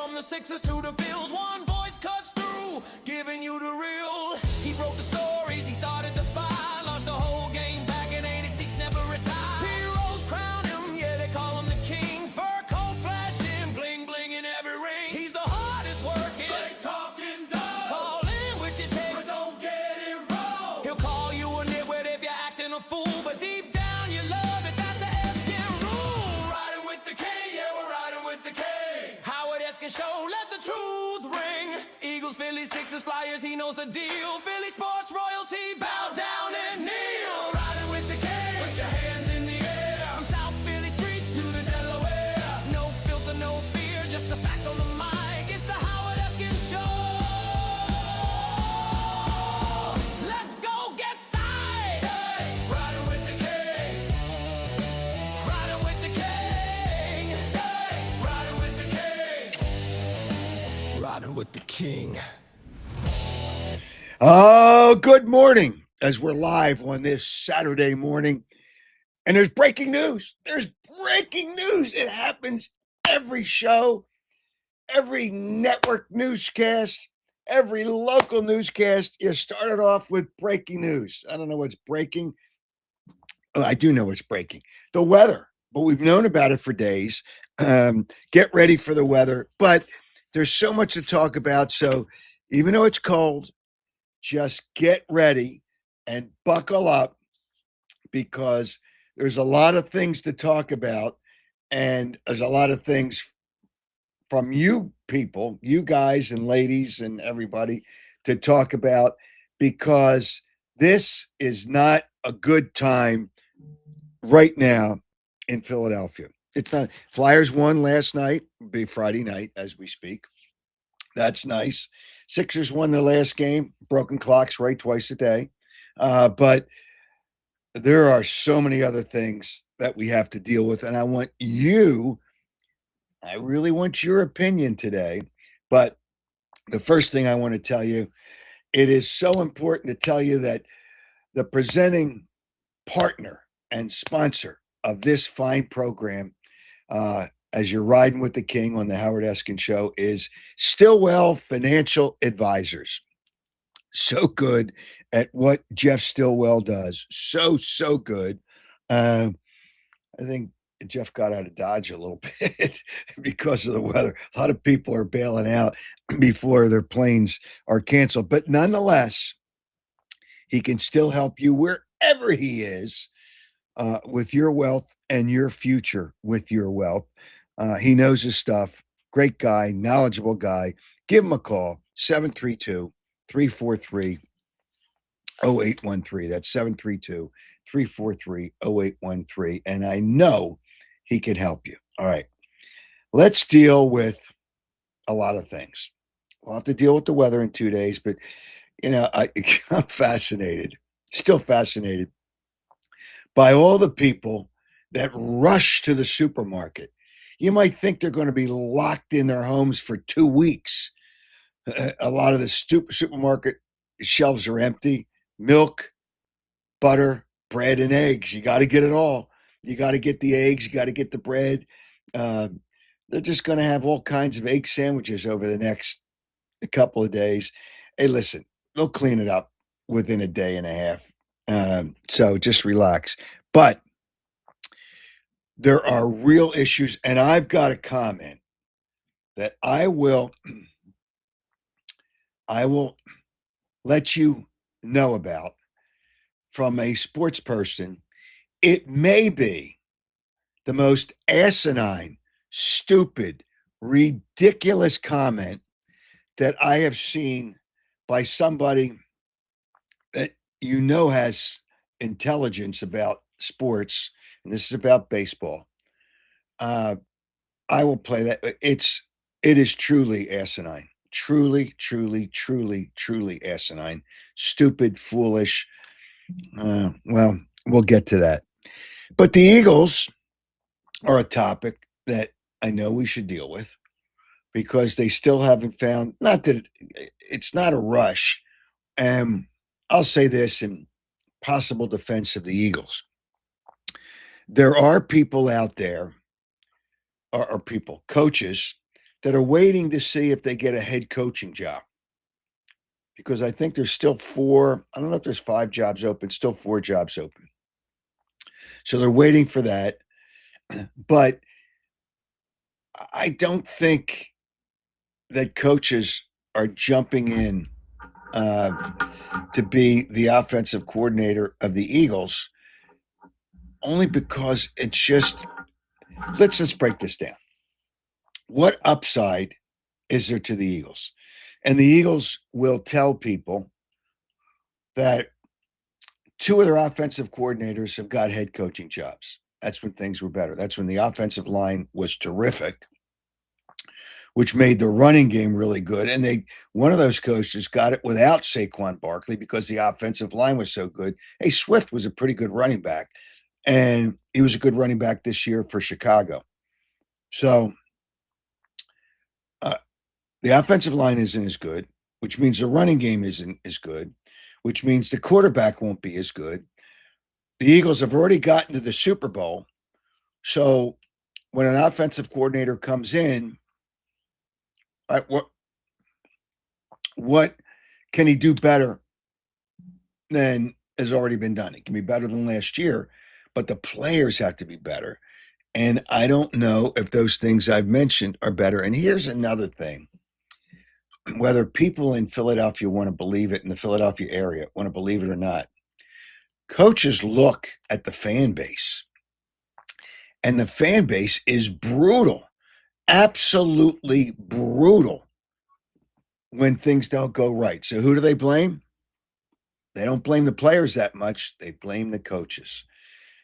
From the Sixers to the Phillies, one voice cuts through, giving you the real. He wrote the stories, he started the fire, launched the whole game back in '86, never retired. Heroes crown him, yeah, they call him the king. Fur coat flashing, bling bling in every ring. He's the hardest working, great talking dog. Call in with your tape, but don't get it wrong. He'll call you a nitwit if you're acting a fool, but deep down you love it, that's the Eskin rule. Riding with the king, yeah, we're riding with the king. Eskin show, let the truth ring. Eagles, Phillies, Sixers, Flyers, he knows the deal. Philly sports royalty, bow down and kneel. Riding with the king, put your hands in the air. From South Philly streets to the Delaware. No filter, no fear, just the facts on the mic. It's the Howard Eskin Show. Let's go get sight. Hey, riding with the king. Riding with the king. Hey, riding with the king. Riding with the king. Oh, good morning as we're live on this Saturday morning. And there's breaking news. There's breaking news. It happens every show, every network newscast, every local newscast. You started off with breaking news. I don't know what's breaking. Oh, I do know what's breaking. The weather, but we've known about it for days. Get ready for the weather. But there's so much to talk about. So even though it's cold, just get ready and buckle up because there's a lot of things to talk about. And there's a lot of things from you people, you guys and ladies and everybody to talk about because this is not a good time right now in Philadelphia. It's not. Flyers won last night, be Friday night as we speak. That's nice. Sixers won their last game. Broken clocks, right? Twice a day. But there are so many other things that we have to deal with. And I really want your opinion today. But the first thing I want to tell you, it is so important to tell you that the presenting partner and sponsor of this fine program, as you're riding with the king on the Howard Eskin Show, is Stillwell Financial Advisors. So good at what Jeff Stillwell does. So good. I think Jeff got out of Dodge a little bit because of the weather. A lot of people are bailing out before their planes are canceled. But nonetheless, he can still help you wherever he is with your wealth and your future with your wealth. He knows his stuff. Great guy, knowledgeable guy. Give him a call, 732-343-0813. That's 732-343-0813. And I know he can help you. All right. Let's deal with a lot of things. We'll have to deal with the weather in 2 days, but I'm fascinated, still fascinated by all the people that rush to the supermarket. You might think they're going to be locked in their homes for 2 weeks. A lot of the supermarket shelves are empty. Milk, butter, bread, and eggs. You got to get it all. You got to get the eggs. You got to get the bread. They're just going to have all kinds of egg sandwiches over the next couple of days. Hey, listen, they'll clean it up within a day and a half. So just relax. But there are real issues, and I've got a comment that I will let you know about from a sports person. It may be the most asinine, stupid, ridiculous comment that I have seen by somebody that has intelligence about sports, and this is about baseball. I will play that. It is truly asinine. Truly asinine. Stupid, foolish. Well, we'll get to that. But the Eagles are a topic that I know we should deal with because they still haven't found, not that it's not a rush. I'll say this in possible defense of the Eagles. There are people out there, or people, coaches, that are waiting to see if they get a head coaching job. Because I think there's still 4, I don't know if there's 5 jobs open, still 4 jobs open. So they're waiting for that. But I don't think that coaches are jumping in to be the offensive coordinator of the Eagles, only because it's just, let's break this down. What upside is there to the Eagles? And the Eagles will tell people that 2 of their offensive coordinators have got head coaching jobs. That's when things were better. That's when the offensive line was terrific, which made the running game really good. And one of those coaches got it without Saquon Barkley because the offensive line was so good. Hey, Swift was a pretty good running back, and he was a good running back this year for Chicago. So the offensive line isn't as good, which means the running game isn't as good, which means the quarterback won't be as good. The Eagles have already gotten to the Super Bowl. So when an offensive coordinator comes in, right, what can he do better than has already been done? It can be better than last year, but the players have to be better. And I don't know if those things I've mentioned are better. And here's another thing. Whether people in Philadelphia want to believe it, in the Philadelphia area want to believe it or not, coaches look at the fan base, and the fan base is brutal, absolutely brutal when things don't go right. So who do they blame? They don't blame the players that much. They blame the coaches.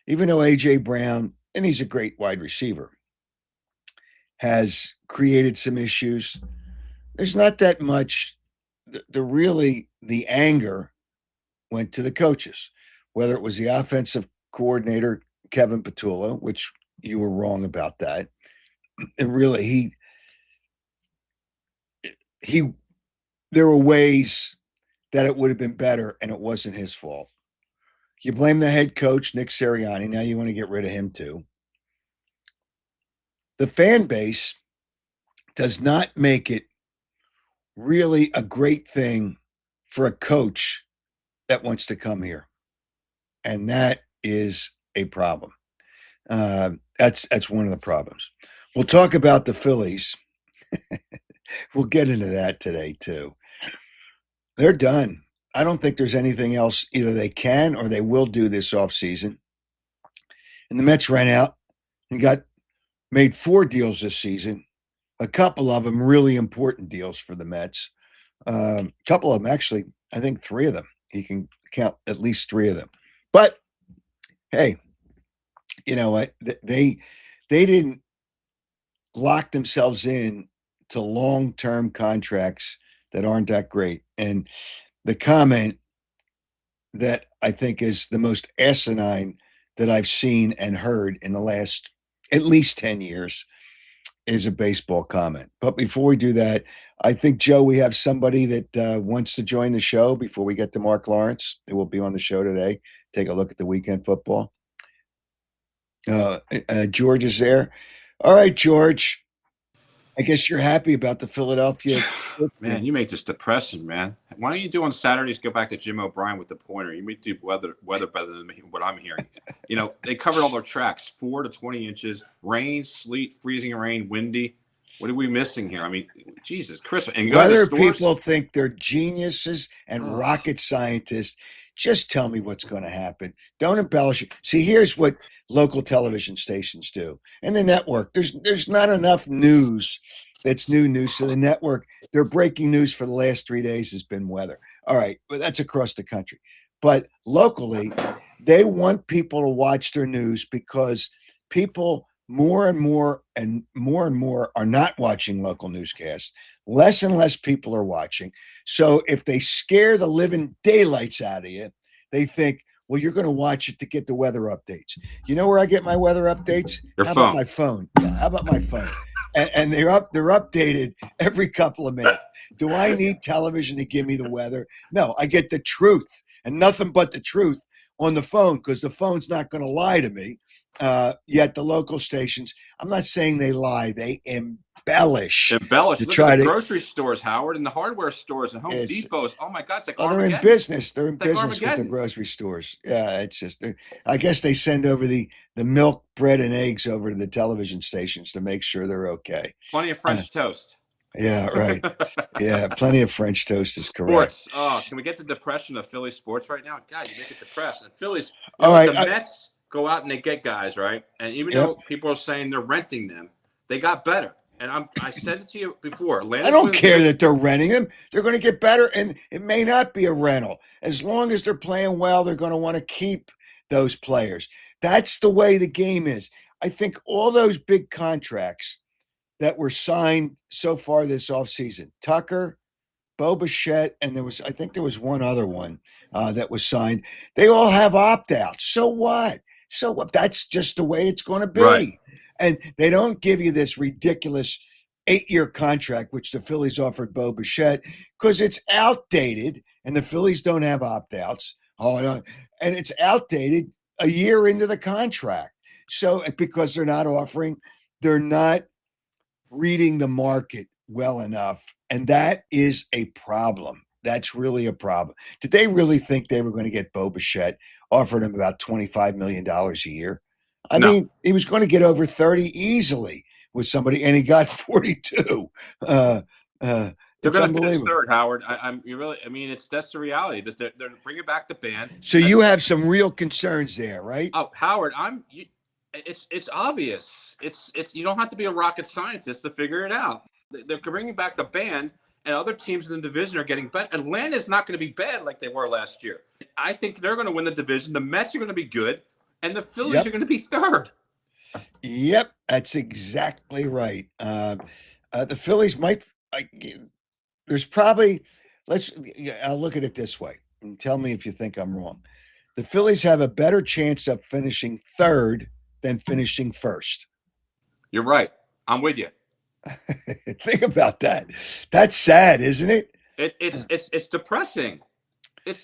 Even though A.J. Brown, and he's a great wide receiver, has created some issues, there's not that much. The anger went to the coaches, whether it was the offensive coordinator, Kevin Petula, which you were wrong about that. It really, there were ways that it would have been better, and it wasn't his fault. You blame the head coach, Nick Sirianni. Now you want to get rid of him too. The fan base does not make it really a great thing for a coach that wants to come here. And that is a problem. That's one of the problems. We'll talk about the Phillies. We'll get into that today too. They're done. I don't think there's anything else either they can or they will do this offseason. And the Mets ran out and made 4 deals this season. A couple of them really important deals for the Mets. A couple of them, actually, I think 3 of them. He can count at least 3 of them. But hey, you know what? They didn't lock themselves in to long-term contracts that aren't that great. And the comment that I think is the most asinine that I've seen and heard in the last at least 10 years is a baseball comment. But before we do that, I think, Joe, we have somebody that wants to join the show before we get to Mark Lawrence, who will be on the show today. Take a look at the weekend football. George is there. All right, George. I guess you're happy about the Philadelphia. Man, you make this depressing, man. Why don't you do on Saturdays go back to Jim O'Brien with the pointer? You may do weather better than what I'm hearing. They covered all their tracks, 4 to 20 inches, rain, sleet, freezing rain, windy. What are we missing here? I mean, Jesus, Chris. And whether people think they're geniuses and rocket scientists, just tell me what's going to happen. Don't embellish it. See, here's what local television stations do. And the network, there's not enough news that's new news. So the network, their breaking news for the last 3 days has been weather. All right, but that's across the country. But locally, they want people to watch their news because people more and more are not watching local newscasts. Less and less people are watching. So if they scare the living daylights out of you, they think, well, you're going to watch it to get the weather updates. You know where I get my weather updates? Your How phone. about my phone? Yeah, how about my phone? And they're updated every couple of minutes. Do I need television to give me the weather? No, I get the truth and nothing but the truth on the phone because the phone's not going to lie to me. Yet the local stations, I'm not saying they lie. They embellish to Look at try the to. grocery stores, Howard, and the hardware stores and Home It's Depots. Oh my God, it's like Oh, they're in Armageddon. business. They're in It's like business with the Armageddon. grocery stores. Yeah, it's just. I guess they send over the milk, bread, and eggs over to the television stations to make sure they're okay. Plenty of French toast. Yeah, right. Yeah, plenty of French toast is correct. Sports. Oh, can we get to depression of Philly sports right now? God, you make it depressed. And Phillies, All what, right. the Mets go out and they get guys, right? And even Yep. though people are saying they're renting them, they got better. And I said it to you before. I don't care that they're renting them. They're going to get better, and it may not be a rental. As long as they're playing well, they're going to want to keep those players. That's the way the game is. I think all those big contracts that were signed so far this offseason, Tucker, Bo Bichette, and I think there was one other one that was signed. They all have opt-outs. So what? So what? That's just the way it's going to be. Right. And they don't give you this ridiculous 8-year contract, which the Phillies offered Bo Bichette, because it's outdated, and the Phillies don't have opt-outs. Oh, no. And it's outdated a year into the contract. So because they're not reading the market well enough. And that is a problem. That's really a problem. Did they really think they were going to get Bo Bichette, offered him about $25 million a year? I mean, he was going to get over 30 easily with somebody, and he got 42. They're It's going to finish unbelievable. third, Howard. That's the reality that they're bringing back the band. So you have some real concerns there, right? Oh, Howard, it's obvious. It's you don't have to be a rocket scientist to figure it out. They're bringing back the band, and other teams in the division are getting better. Atlanta's not going to be bad like they were last year. I think they're going to win the division. The Mets are going to be good, and the Phillies are going to be third. Yep, that's exactly right. The Phillies might. There's probably. I'll look at it this way, and tell me if you think I'm wrong. The Phillies have a better chance of finishing third than finishing first. You're right. I'm with you. Think about that. That's sad, isn't it? It's depressing.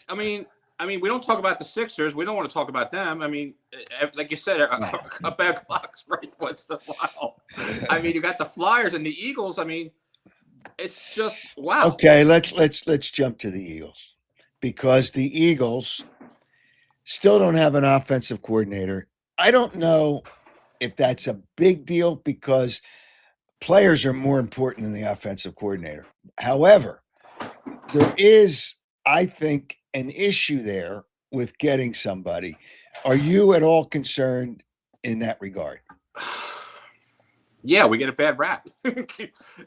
I mean, we don't talk about the Sixers. We don't want to talk about them. I mean, like you said, a bad clock's right once in a while. I mean, you got the Flyers and the Eagles. I mean, it's just wow. Okay, let's jump to the Eagles, because the Eagles still don't have an offensive coordinator. I don't know if that's a big deal, because players are more important than the offensive coordinator. However, there is, I think, an issue there with getting somebody. Are you at all concerned in that regard? Yeah, we get a bad rap.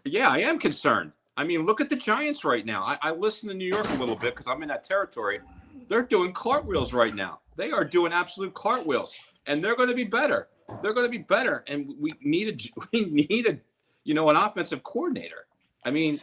Yeah, I am concerned. I mean, look at the Giants right now. I listen to New York a little bit because I'm in that territory. They're doing cartwheels right now. They are doing absolute cartwheels, and they're going to be better. They're going to be better, and we need an offensive coordinator. I mean,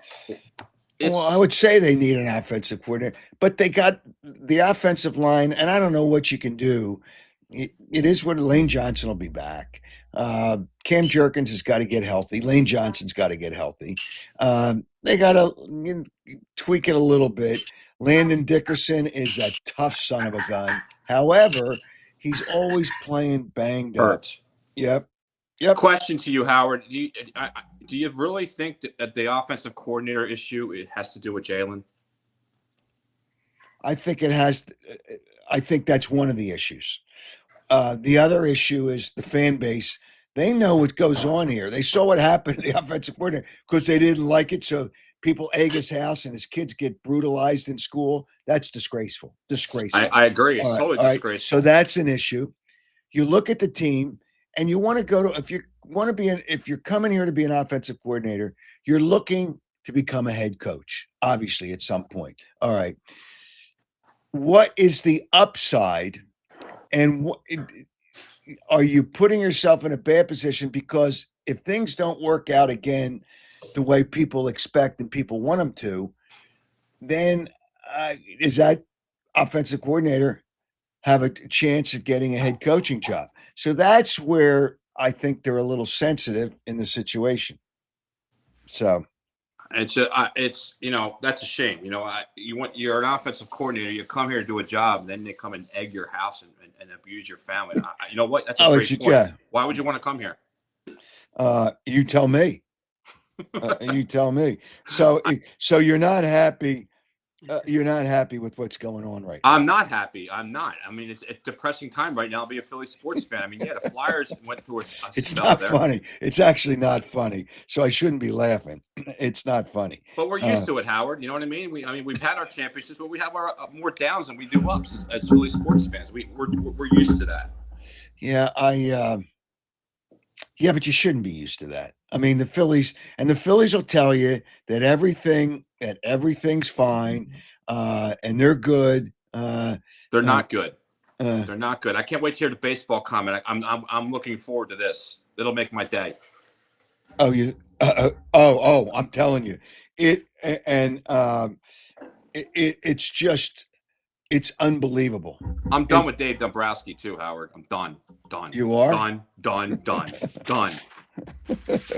well, I would say they need an offensive coordinator, but they got the offensive line, and I don't know what you can do. It is what Lane Johnson will be back. Cam Jerkins has got to get healthy. Lane Johnson's got to get healthy. They got to tweak it a little bit. Landon Dickerson is a tough son of a gun. However, he's always playing banged up. Yep. Question to you, Howard. Do you really think that the offensive coordinator issue has to do with Jalen? I think it has. I think that's one of the issues. The other issue is the fan base. They know what goes on here. They saw what happened to the offensive coordinator because they didn't like it. So people egg his house and his kids get brutalized in school. That's disgraceful. Disgraceful. I agree. It's totally disgraceful. Right. So that's an issue. You look at the team and you want to go to, if you're coming here to be an offensive coordinator, you're looking to become a head coach, obviously, at some point. All right. What is the upside? And are you putting yourself in a bad position? Because if things don't work out again the way people expect and people want them to, then is that offensive coordinator have a chance at getting a head coaching job? So that's where I think they're a little sensitive in the situation. So it's that's a shame. You're an offensive coordinator. You come here to do a job, and then they come and egg your house and abuse your family. You know what? That's a great point. Yeah. Why would you want to come here? You tell me. You tell me. So, so you're not happy. You're not happy with what's going on right now. I'm not happy. I'm not. I mean, it's a depressing time right now to be a Philly sports fan. I mean, yeah, the Flyers went through a It's spell not there, funny. It's actually not funny. So I shouldn't be laughing. It's not funny. but we're used to it, Howard. You know what I mean? I mean, we've had our championships, but we have our more downs than we do ups as Philly sports fans. We're used to that. Yeah, yeah, but you shouldn't be used to that. I mean, the Phillies will tell you that everything's fine, and they're good. They're Uh, not good. uh, They're not good. I can't wait to hear the baseball comment. I'm looking forward to this. It'll make my day. oh, I'm telling you, it and it's just it's unbelievable. I'm done with Dave Dombrowski too, Howard. I'm done. Done. You are? Done. Done. Done. Done.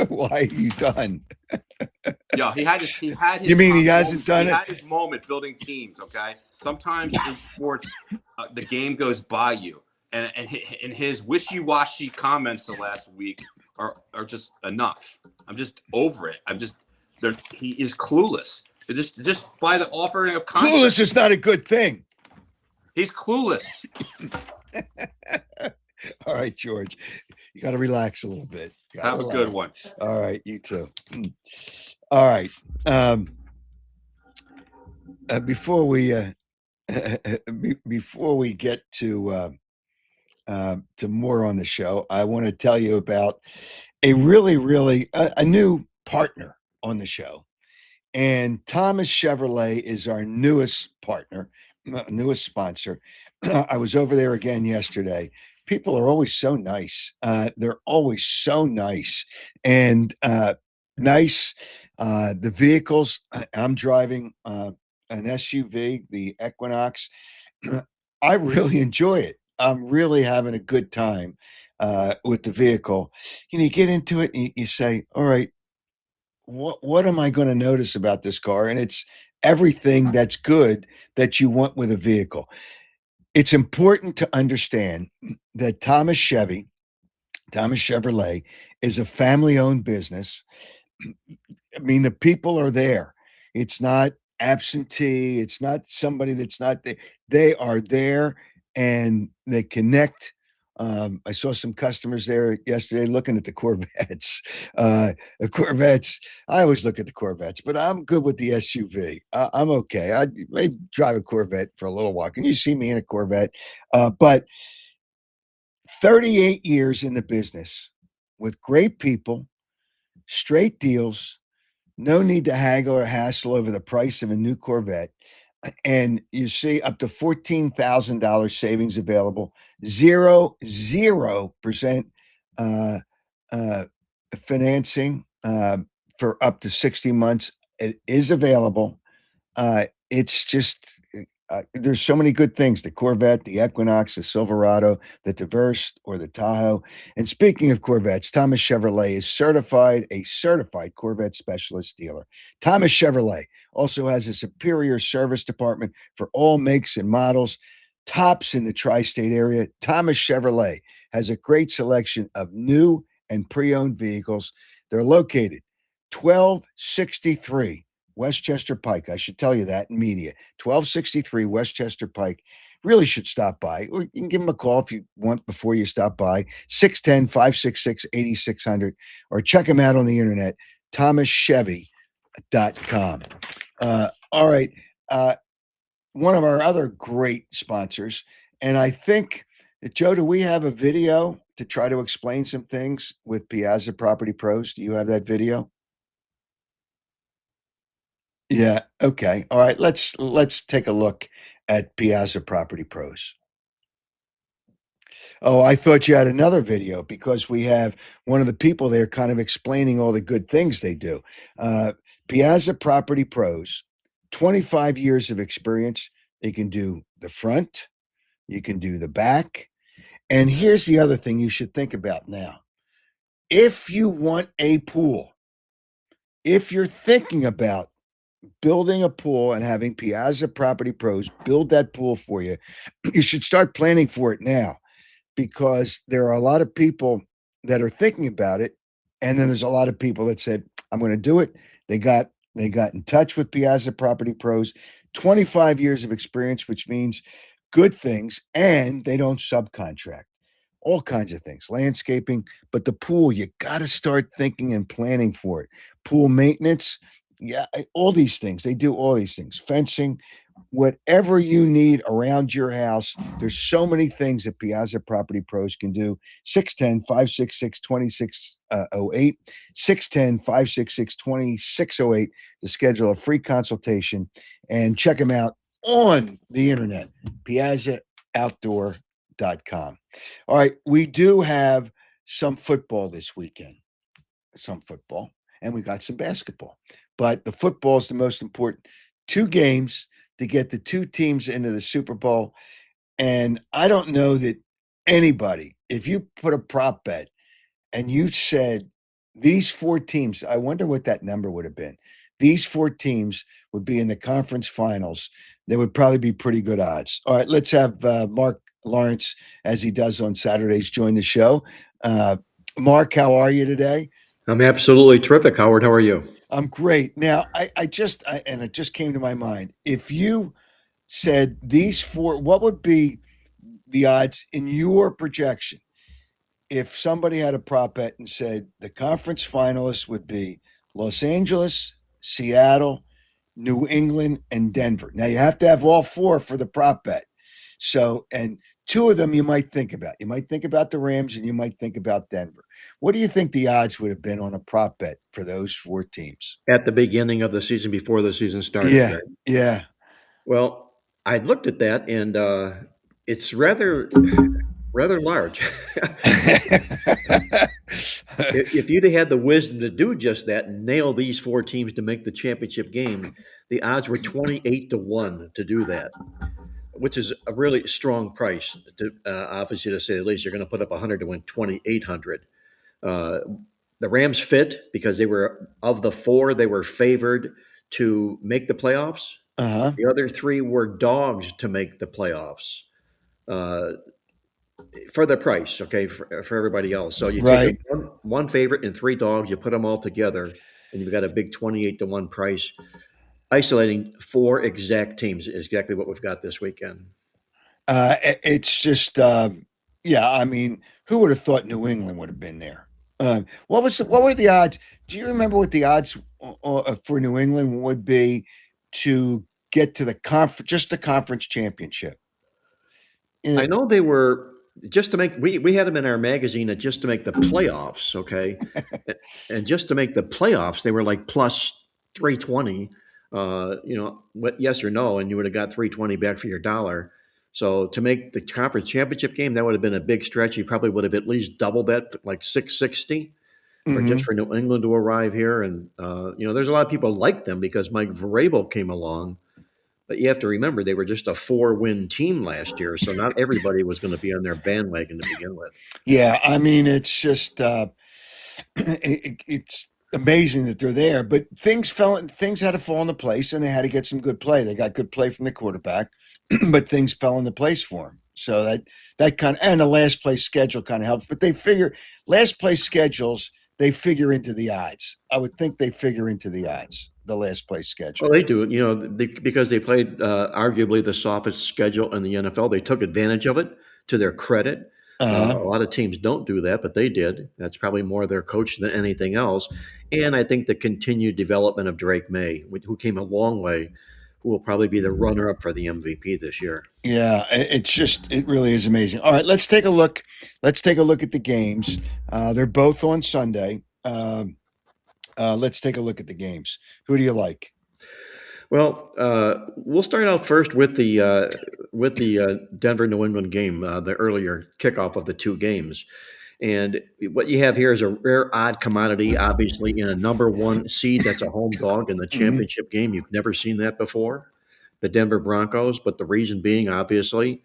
Why are you done? Yeah, he had his. You mean he hasn't done He it? had his moment building teams. Okay, sometimes in sports, the game goes by you, and his wishy-washy comments the last week are just enough. I'm just over it. He is clueless. Just by the offering of content, Clueless is not a good thing. he's clueless. All right, George, you got to relax a little bit. Have a good one. All right, you too. All right. Before we before we get to more on the show, I want to tell you about a really a new partner on the show. And Thomas Chevrolet is our newest partner, newest sponsor. I was over there again yesterday. People are always so nice. They're always so nice and nice. The vehicles, I'm driving an SUV, the Equinox. I really enjoy it. I'm really having a good time with the vehicle. You get into it and you say, all right, what am I going to notice about this car? And it's everything that's good that you want with a vehicle. It's important to understand that Thomas Chevrolet is a family-owned business. I mean, the people are there. It's not absentee. It's not somebody that's not there. They are there and they connect. I saw some customers there yesterday looking at the Corvettes. The Corvettes, I always look at the Corvettes, but I'm good with the SUV. I'm okay. I may drive a Corvette for a little while. Can you see me in a Corvette? But 38 years in the business with great people, straight deals, no need to haggle or hassle over the price of a new Corvette. And you see up to $14,000 savings available, 0% financing for up to 60 months. It is available. It's just there's so many good things: the Corvette, the Equinox, the Silverado, the Traverse, or the Tahoe. And speaking of Corvettes, Thomas Chevrolet is a certified Corvette specialist dealer. Thomas Chevrolet also has a superior service department for all makes and models, tops in the tri-state area. Thomas Chevrolet has a great selection of new and pre-owned vehicles. They're located 1263 Westchester Pike. I should tell you that in media. 1263 Westchester Pike. Really should stop by. Or you can give them a call if you want before you stop by. 610-566-8600. Or check them out on the internet, thomaschevy.com. All right. One of our other great sponsors. And I think, Joe, do we have a video to try to explain some things with Piazza Property Pros? Do you have that video? Yeah. Okay. All right. Let's take a look at Piazza Property Pros. Oh, I thought you had another video because we have one of the people there kind of explaining all the good things they do. Piazza Property Pros, 25 years of experience. They can do the front, you can do the back. And here's the other thing you should think about now. If you want a pool, if you're thinking about building a pool and having Piazza Property Pros build that pool for you, you should start planning for it now because there are a lot of people that are thinking about it. And then there's a lot of people that said, I'm going to do it. They got in touch with Piazza Property Pros, 25 years of experience, which means good things, and they don't subcontract. All kinds of things, landscaping, but the pool, you got to start thinking and planning for it. Pool maintenance, yeah, all these things. They do all these things. Fencing, whatever you need around your house. There's so many things that Piazza Property Pros can do. 610-566-2608, 610-566-2608 to schedule a free consultation and check them out on the internet, piazzaoutdoor.com. All right, we do have some football this weekend. Some football, and we got some basketball. But the football is the most important. Two games to get the two teams into the Super Bowl. And I don't know that anybody, if you put a prop bet and you said these four teams, I wonder what that number would have been. These four teams would be in the conference finals. There would probably be pretty good odds. All right, let's have Mark Lawrence, as he does on Saturdays, join the show. Mark, how are you today? I'm absolutely terrific, Howard. How are you? I'm great. Now, and it just came to my mind. If you said these four, what would be the odds in your projection if somebody had a prop bet and said the conference finalists would be Los Angeles, Seattle, New England, and Denver? Now, you have to have all four for the prop bet. So, and two of them you might think about. You might think about the Rams and you might think about Denver. What do you think the odds would have been on a prop bet for those four teams? At the beginning of the season, before the season started, Yeah, right? yeah. Well, I looked at that, and it's rather large. If you'd have had the wisdom to do just that and nail these four teams to make the championship game, the odds were 28-1 to do that, which is a really strong price. To obviously, to say the least, you're going to put up 100 to win 2,800. The Rams fit because they were, of the four, they were favored to make the playoffs. Uh-huh. The other three were dogs to make the playoffs for the price, okay, for everybody else. So you take Right. one favorite and three dogs, you put them all together, and you've got a big 28-1 price, isolating four exact teams is exactly what we've got this weekend. It's just, yeah. I mean, who would have thought New England would have been there? What were the odds? Do you remember what the odds for New England would be to get to just the conference championship? I Yeah, know they were just to make we had them in our magazine at just to make the playoffs, okay, and just to make the playoffs they were like plus 320, what, yes or no, and you would have got 320 back for your dollar. So to make the conference championship game, that would have been a big stretch. You probably would have at least doubled that, like 660 for just hmm. for New England to arrive here. And there's a lot of people like them because Mike Vrabel came along. But you have to remember they were just a 4-win team last year, so not everybody was going to be on their bandwagon to begin with. Yeah. I mean, it's just it's amazing that they're there, but things had to fall into place, and they had to get some good play. They got good play from the quarterback, but things fell into place for them. So that kind of, and the last place schedule kind of helps. But they figure last place schedules, they figure into the odds. I would think they figure into the odds, the last place Well, schedule. they do, because they played arguably the softest schedule in the NFL. They took advantage of it to their credit. Uh-huh. A lot of teams don't do that, but they did. That's probably more their coach than anything else. And I think the continued development of Drake May, who came a long way, who will probably be the runner-up for the MVP this year. Yeah, it really is amazing. All right, let's take a look. Let's take a look at the games. They're both on Sunday. Let's take a look at the games. Who do you like? Well, we'll start out first with the Denver New England game, the earlier kickoff of the two games. And what you have here is a rare, odd commodity, obviously, in a number one seed that's a home dog in the Hmm. championship game. You've never seen that before, the Denver Broncos. But the reason being, obviously,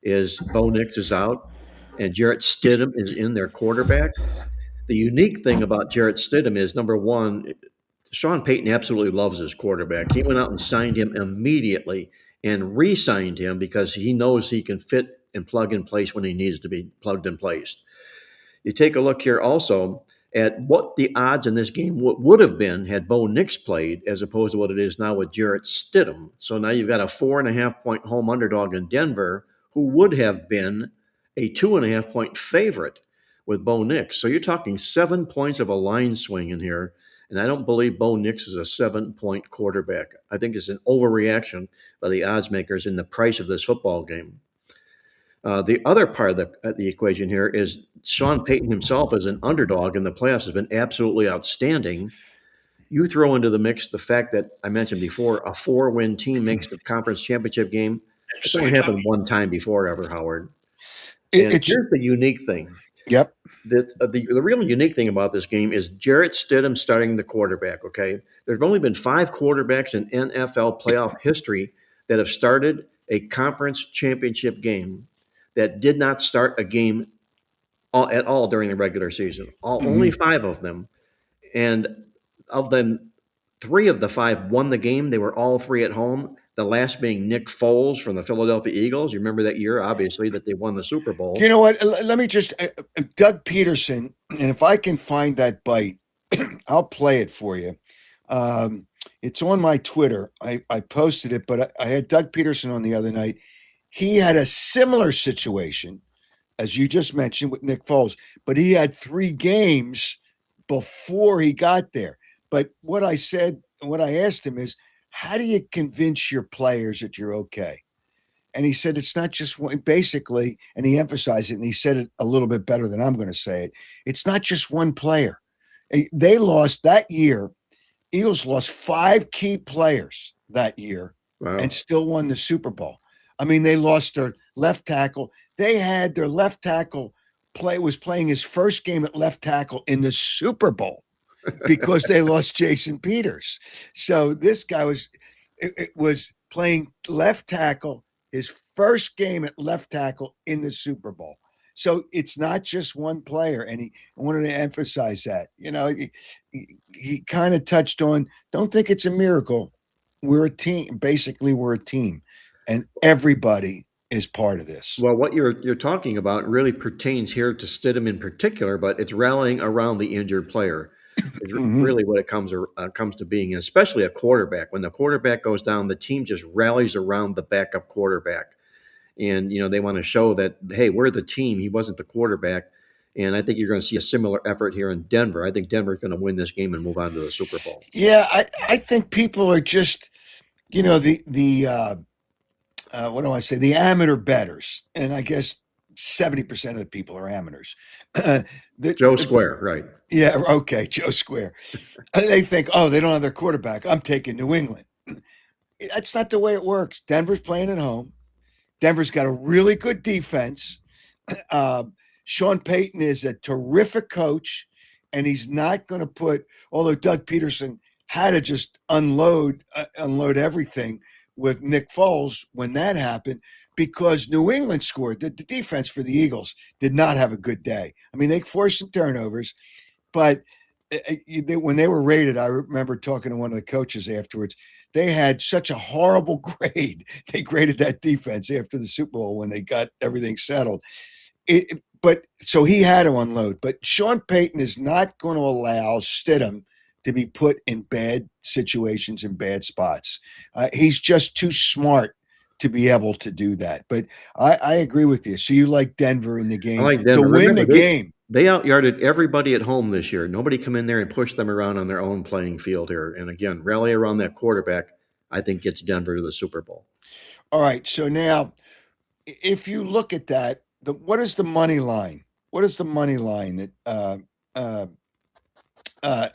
is Bo Nix is out and Jarrett Stidham is in their quarterback. The unique thing about Jarrett Stidham is, number one, Sean Payton absolutely loves his quarterback. He went out and signed him immediately and re-signed him because he knows he can fit and plug in place when he needs to be plugged in place. You take a look here also at what the odds in this game would have been had Bo Nix played, as opposed to what it is now with Jarrett Stidham. So now you've got a 4.5-point home underdog in Denver, who would have been a 2.5-point favorite with Bo Nix. So you're talking 7 points of a line swing in here. And I don't believe Bo Nix is a 7-point quarterback. I think it's an overreaction by the odds makers in the price of this football game. The other part of the equation here is Sean Payton himself as an underdog in the playoffs has been absolutely outstanding. You throw into the mix the fact that I mentioned before, a 4-win team makes the conference championship game. It's only happened one time before ever, Howard. And It's here's the unique thing. yep. The real unique thing about this game is Jarrett Stidham starting the quarterback, okay? There's only been 5 quarterbacks in NFL playoff history that have started a conference championship game that did not start a game at all during the regular season. Only 5 of them. And of them, 3 of the 5 won the game. They were all 3 at home. The last being Nick Foles from the Philadelphia Eagles. You remember that year, obviously, that they won the Super Bowl. You know what? Let me just Doug Peterson, and if I can find that bite, I'll play it for you. It's on my Twitter. I posted it, but I had Doug Peterson on the other night. He had a similar situation, as you just mentioned, with Nick Foles, but he had 3 games before he got there. But what I said, what I asked him is, how do you convince your players that you're okay? And he said, it's not just one, basically, and he emphasized it, and he said it a little bit better than I'm going to say it. It's not just one player. They lost that year. Eagles lost 5 key players that year and still won the Super Bowl. I mean, they lost their left tackle. They had their left tackle was playing his first game at left tackle in the Super Bowl because they lost Jason Peters. So this guy was playing left tackle, his first game at left tackle in the Super Bowl. So it's not just one player, and I wanted to emphasize that. You know, he kind of touched on, don't think it's a miracle. We're a team. Basically, we're a team, and everybody is part of this. Well, what you're talking about really pertains here to Stidham in particular, but it's rallying around the injured player. Is really what it comes to being, especially a quarterback. When the quarterback goes down, the team just rallies around the backup quarterback. And, you know, they want to show that, hey, we're the team. He wasn't the quarterback. And I think you're going to see a similar effort here in Denver. I think Denver's going to win this game and move on to the Super Bowl. Yeah, I think people are just, you know, what do I say? The amateur bettors. And I guess 70% of the people are amateurs. Joe Square, right. Yeah, okay, Joe Square. They think, oh, they don't have their quarterback. I'm taking New England. That's not the way it works. Denver's playing at home. Denver's got a really good defense. Sean Payton is a terrific coach, and he's not going to put, although Doug Peterson had to just unload everything with Nick Foles when that happened, because New England scored. The defense for the Eagles did not have a good day. I mean, they forced some turnovers, but when they were rated, I remember talking to one of the coaches afterwards. They had such a horrible grade. They graded that defense after the Super Bowl when they got everything settled. But so he had to unload. But Sean Payton is not going to allow Stidham to be put in bad situations and bad spots. He's just too smart to be able to do that. But I agree with you. So you like Denver in the game. I like Denver. To win the game. They out-yarded everybody at home this year. Nobody come in there and push them around on their own playing field here. And again, rally around that quarterback, I think gets Denver to the Super Bowl. All right. So now, if you look at that, what is the money line? What is the money line that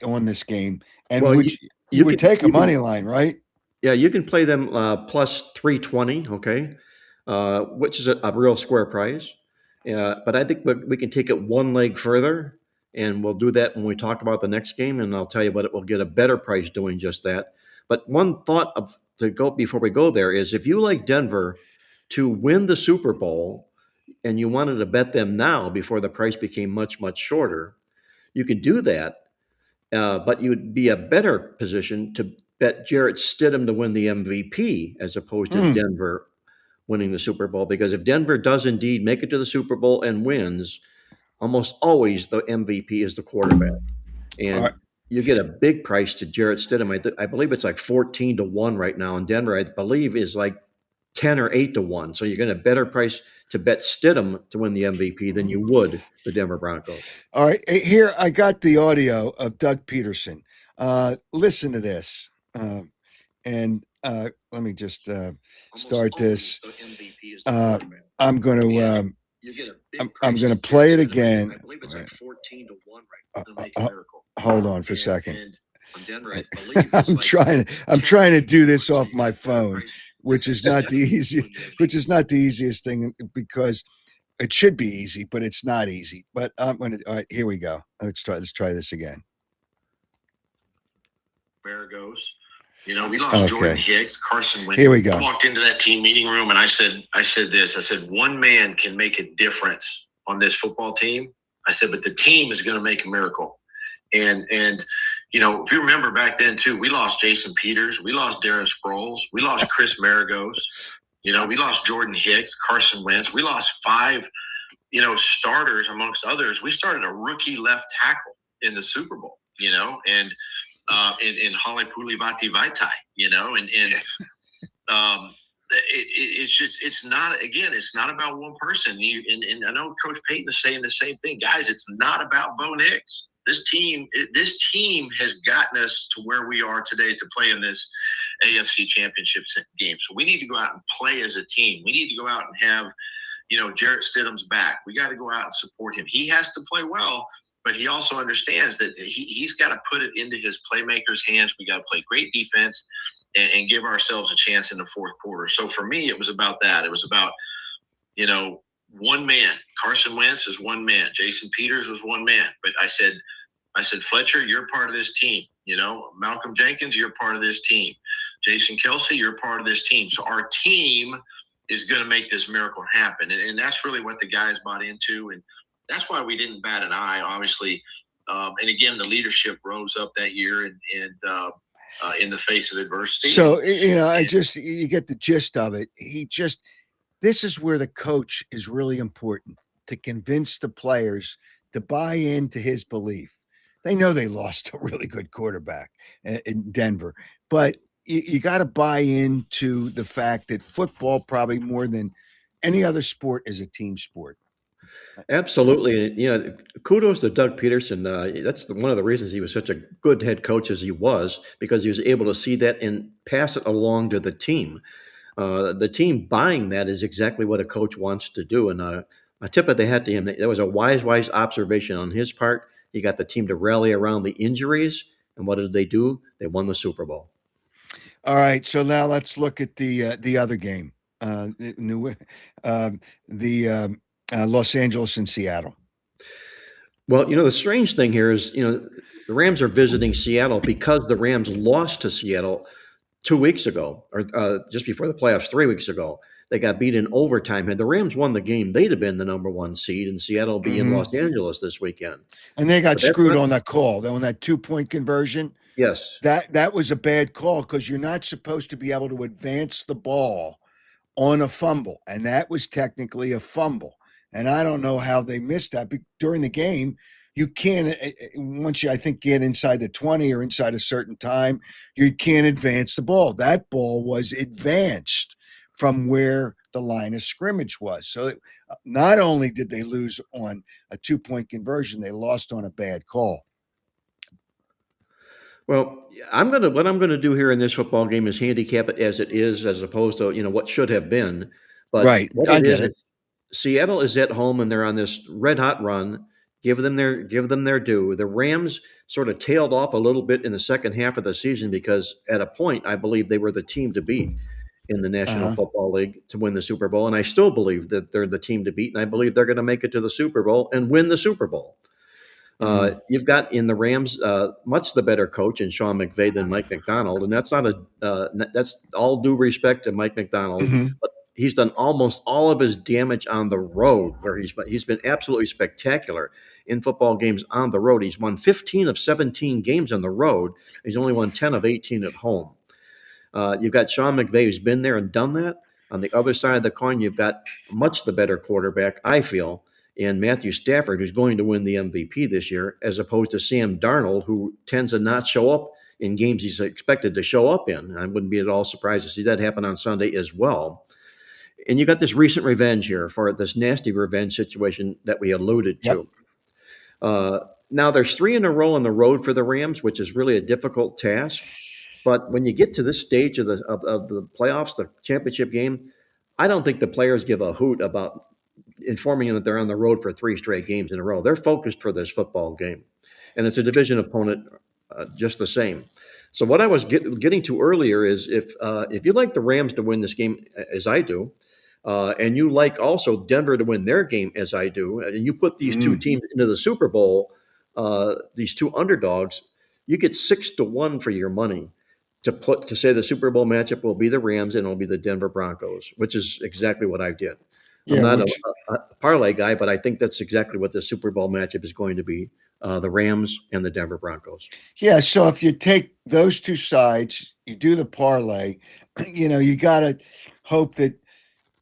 on this game? And Well, you would take a money line, right? Yeah, you can play them plus 320, okay, which is a real square price. But I think we can take it one leg further, and we'll do that when we talk about the next game, and I'll tell you what, it will get a better price doing just that. But one thought to go before we go there is, if you like Denver to win the Super Bowl and you wanted to bet them now before the price became much, much shorter, you can do that. But you would be a better position to bet Jarrett Stidham to win the MVP as opposed to Denver winning the Super Bowl. Because if Denver does indeed make it to the Super Bowl and wins, almost always the MVP is the quarterback. All right. And you get a big price to Jarrett Stidham. I believe it's like 14-1 right now. In Denver, I believe is like 10 or 8-1. So you're getting a better price to bet Stidham to win the MVP than you would the Denver Broncos. All right. Here, I got the audio of Doug Peterson. Listen to this. And let me just start this. I'm going to. I'm going to play it again. I believe it's like 14-1 right now to make a miracle. Hold on for a second. I'm trying to do this off my phone, which is not the easiest thing because it should be easy, but it's not easy. But I'm going to. All right, here we go. Let's try this again. Goes. We lost Jordan Hicks, Carson Wentz. Here we go. I walked into that team meeting room and I said this. I said, one man can make a difference on this football team. I said, but the team is going to make a miracle. And if you remember back then too, we lost Jason Peters, we lost Darren Sproles, we lost Chris Maragos, we lost Jordan Hicks, Carson Wentz, we lost 5, starters amongst others. We started a rookie left tackle in the Super Bowl, and in Holly Pulivati Vaitai, it's not about one person. And I know Coach Payton is saying the same thing, guys. It's not about Bo Nix. This team has gotten us to where we are today to play in this AFC Championship game. So we need to go out and play as a team. We need to go out and have, Jarrett Stidham's back. We got to go out and support him. He has to play well, but he also understands that he's got to put it into his playmakers' hands. We got to play great defense and give ourselves a chance in the fourth quarter. So for me, it was about that. It was about, one man. Carson Wentz is one man. Jason Peters was one man. But I said, Fletcher, you're part of this team. Malcolm Jenkins, you're part of this team. Jason Kelsey, you're part of this team. So our team is going to make this miracle happen. And that's really what the guys bought into. And that's why we didn't bat an eye, obviously. And again, the leadership rose up that year and in the face of adversity. So, you get the gist of it. This is where the coach is really important, to convince the players to buy into his belief. They know they lost a really good quarterback in Denver, but you got to buy into the fact that football, probably more than any other sport, is a team sport. Absolutely. Kudos to Doug Peterson. That's one of the reasons he was such a good head coach as he was, because he was able to see that and pass it along to the team. The team buying that is exactly what a coach wants to do. And a tip of the hat to him. That was a wise observation on his part. He got the team to rally around the injuries. And what did they do? They won the Super Bowl. All right. So now let's look at the other game. Los Angeles and Seattle. Well, the strange thing here is, the Rams are visiting Seattle because the Rams lost to Seattle 2 weeks ago, or just before the playoffs 3 weeks ago. They got beat in overtime. Had the Rams won the game, they'd have been the number 1 seed, and Seattle will be in Los Angeles this weekend. And they got screwed on that call, on that 2-point conversion. Yes. That was a bad call, because you're not supposed to be able to advance the ball on a fumble, and that was technically a fumble. And I don't know how they missed that. But during the game, you can't, once you, I think, get inside the 20 or inside a certain time, you can't advance the ball. That ball was advanced from where the line of scrimmage was. So not only did they lose on a 2-point conversion, they lost on a bad call. Well, what I'm gonna do here in this football game is handicap it as it is, as opposed to what should have been. But right, what I get it. Seattle is at home and they're on this red hot run. Give them their due. The Rams sort of tailed off a little bit in the second half of the season, because at a point I believe they were the team to beat in the National Football League to win the Super Bowl, and I still believe that they're the team to beat, and I believe they're going to make it to the Super Bowl and win the Super Bowl. You've got in the Rams much the better coach in Sean McVay than Mike Macdonald, and that's that's all due respect to Mike Macdonald, but he's done almost all of his damage on the road, where he's been absolutely spectacular in football games on the road. He's won 15 of 17 games on the road. He's only won 10 of 18 at home. You've got Sean McVay, who's been there and done that. On the other side of the coin, you've got much the better quarterback, I feel, and Matthew Stafford, who's going to win the MVP this year, as opposed to Sam Darnold, who tends to not show up in games he's expected to show up in. I wouldn't be at all surprised to see that happen on Sunday as well. And you got this recent revenge here for this nasty revenge situation that we alluded Yep. to. Now there's 3 in a row on the road for the Rams, which is really a difficult task. But when you get to this stage of the playoffs, the championship game, I don't think the players give a hoot about informing them that they're on the road for 3 straight games in a row. They're focused for this football game, and it's a division opponent just the same. So what I was getting to earlier is if you like the Rams to win this game as I do, and you like also Denver to win their game as I do, and you put these 2 teams into the Super Bowl, these 2 underdogs, you get 6-1 for your money to say the Super Bowl matchup will be the Rams and it'll be the Denver Broncos, which is exactly what I did. I'm not a parlay guy, but I think that's exactly what the Super Bowl matchup is going to be, the Rams and the Denver Broncos. Yeah, so if you take those 2 sides, you do the parlay, you got to hope that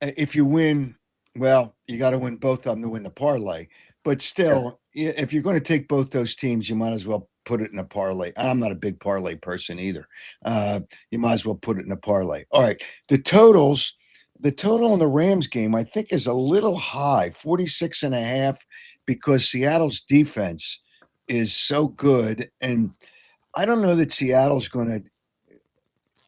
if you win, well, you got to win both of them to win the parlay. But still, if you're going to take both those teams, you might as well put it in a parlay. I'm not a big parlay person either. You might as well put it in a parlay. All right, the total in the Rams game, I think, is a little high, 46.5, because Seattle's defense is so good. And I don't know that Seattle's going to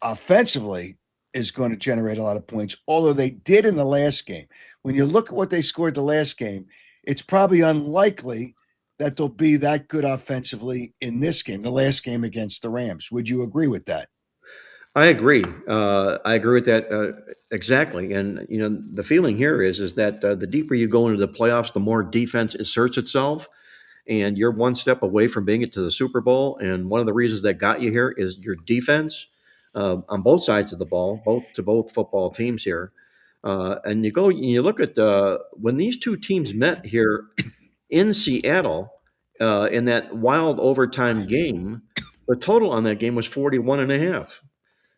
offensively is going to generate a lot of points, although they did in the last game. When you look at what they scored the last game, it's probably unlikely that they'll be that good offensively in this game, the last game against the Rams. Would you agree with that? I agree. I agree with that exactly. And the feeling here is that the deeper you go into the playoffs, the more defense asserts itself, and you're one step away from being it to the Super Bowl. And one of the reasons that got you here is your defense on both sides of the ball, both football teams here. And you look at when these 2 teams met here in Seattle in that wild overtime game, the total on that game was 41.5.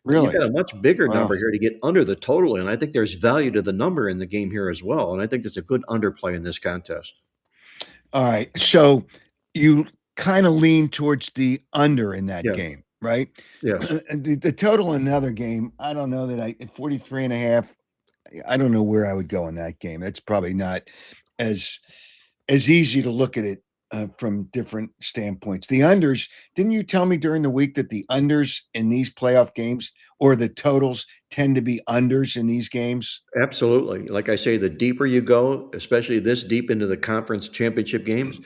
Really? You've got a much bigger Wow. number here to get under the total, and I think there's value to the number in the game here as well. And I think there's a good underplay in this contest. All right. So you kind of lean towards the under in that Yeah. game, right? Yes. The total in another game, I don't know that at 43.5, I don't know where I would go in that game. It's probably not as easy to look at it from different standpoints. The unders, didn't you tell me during the week that the unders in these playoff games or the totals tend to be unders in these games? Absolutely. Like I say, the deeper you go, especially this deep into the conference championship games,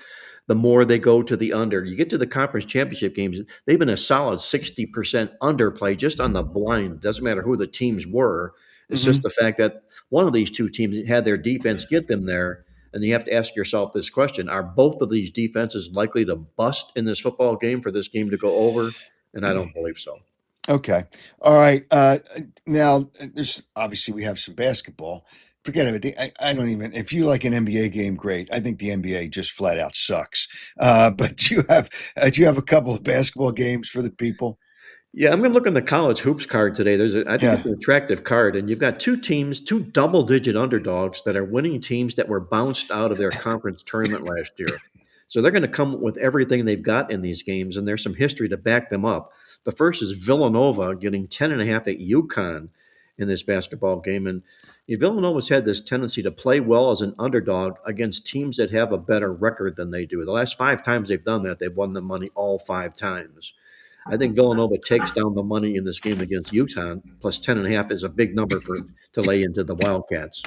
the more they go to the under. You get to the conference championship games, they've been a solid 60% underplay just on the blind. Doesn't matter who the teams were. It's just the fact that one of these 2 teams had their defense get them there. And you have to ask yourself this question: are both of these defenses likely to bust in this football game for this game to go over? And I don't believe so. Okay. All right. Now, there's obviously we have some basketball. Forget it. I don't even. If you like an NBA game, great. I think the NBA just flat out sucks. But do you have a couple of basketball games for the people? Yeah, I'm going to look on the college hoops card today. I think it's an attractive card, and you've got 2 teams, 2 double-digit underdogs that are winning teams that were bounced out of their conference tournament last year. So they're going to come with everything they've got in these games, and there's some history to back them up. The first is Villanova getting 10.5 at UConn in this basketball game, and Villanova's had this tendency to play well as an underdog against teams that have a better record than they do. The last 5 times they've done that, they've won the money all 5 times. I think Villanova takes down the money in this game against UConn, plus 10.5 is a big number to lay into the Wildcats.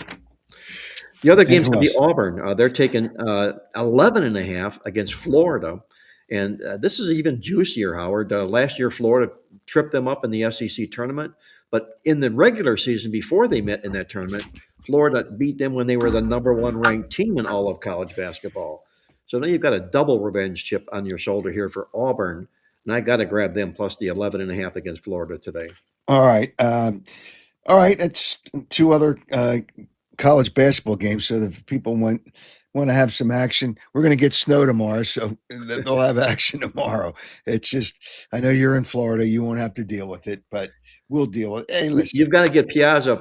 The other game's going to be Auburn. They're taking 11.5 against Florida. And this is even juicier, Howard. Last year, Florida tripped them up in the SEC tournament. But in the regular season, before they met in that tournament, Florida beat them when they were the number 1 ranked team in all of college basketball. So now you've got a double revenge chip on your shoulder here for Auburn. And I got to grab them plus the 11.5 against Florida today. All right. That's 2 other college basketball games. So if people want to have some action, we're going to get snow tomorrow, so they'll have action tomorrow. It's just, I know you're in Florida, you won't have to deal with it, but We'll deal with it. Hey, listen. You've got to get Piazza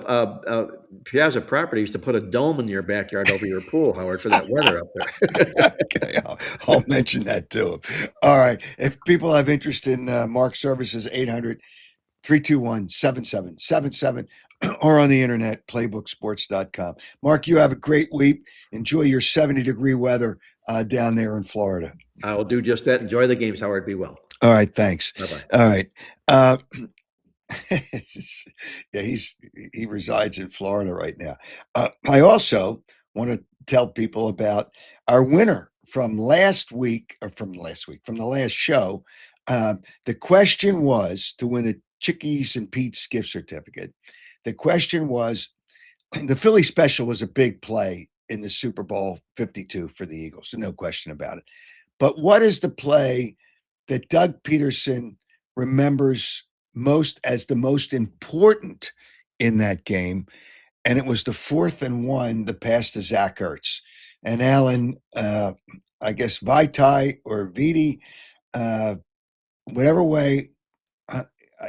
Properties to put a dome in your backyard over your pool, Howard, for that weather up there. Okay, I'll mention that to him. All right. If people have interest in Mark's services, 800-321-7777 or on the internet, playbooksports.com. Mark, you have a great week. Enjoy your 70-degree weather down there in Florida. I will do just that. Enjoy the games, Howard. Be well. All right. Thanks. Bye-bye. All right. Yeah, he resides in Florida right now. I also want to tell people about our winner from the last show. The question was to win a Chickies and Pete's gift certificate. The question was, the Philly special was a big play in the Super Bowl 52 for the Eagles, so no question about it. But what is the play that Doug Peterson remembers most as the most important in that game? And it was the 4th and 1, the pass to Zach Ertz. And Alan, I guess Vitae or Viti, whatever way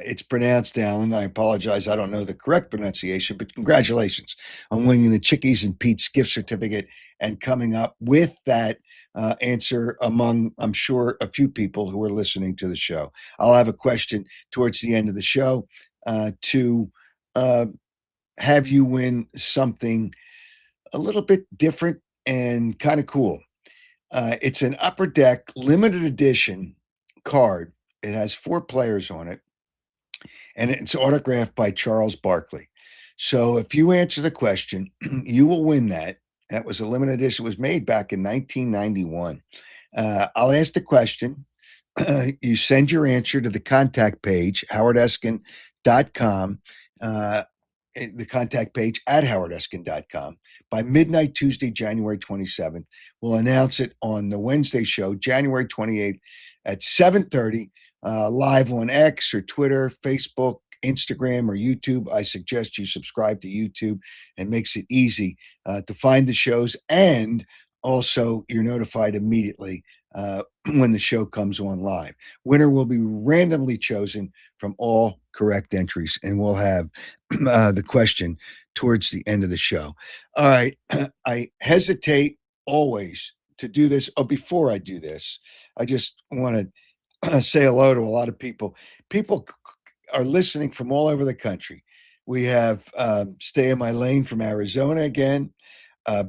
it's pronounced, Alan, I apologize. I don't know the correct pronunciation, but congratulations on winning the Chickies and Pete's gift certificate and coming up with that answer among, I'm sure, a few people who are listening to the show. I'll have a question towards the end of the show to have you win something a little bit different and kind of cool. It's an Upper Deck limited edition card. It has 4 players on it, and it's autographed by Charles Barkley. So if you answer the question, you will win that. That was a limited edition. It was made back in 1991. I'll ask the question. You send your answer to the contact page, howardeskin.com, the contact page at howardeskin.com. By midnight Tuesday, January 27th, we'll announce it on the Wednesday show, January 28th at 7:30, live on X or Twitter, Facebook, Instagram, or YouTube. I suggest you subscribe to YouTube. It makes it easy to find the shows, and also you're notified immediately when the show comes on live. Winner will be randomly chosen from all correct entries, and we'll have the question towards the end of the show. All right. I hesitate always to do this. Oh, before I do this, I just want to say hello to a lot of people. People are listening from all over the country. We have Stay in My Lane from Arizona again,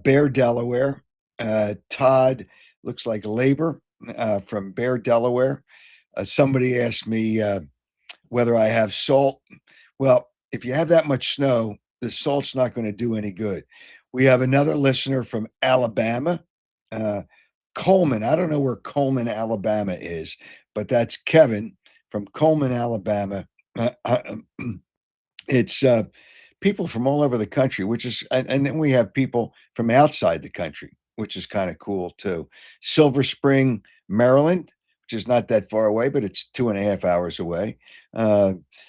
Bear, Delaware, Todd, looks like Labor from Bear, Delaware. Somebody asked me whether I have salt. Well, if you have that much snow, the salt's not going to do any good. We have another listener from Alabama, Coleman. I don't know where Coleman, Alabama is, but that's Kevin from Coleman, Alabama. It's people from all over the country, which is, and then we have people from outside the country, which is kind of cool too. Silver Spring, Maryland, which is not that far away, but it's 2.5 hours away.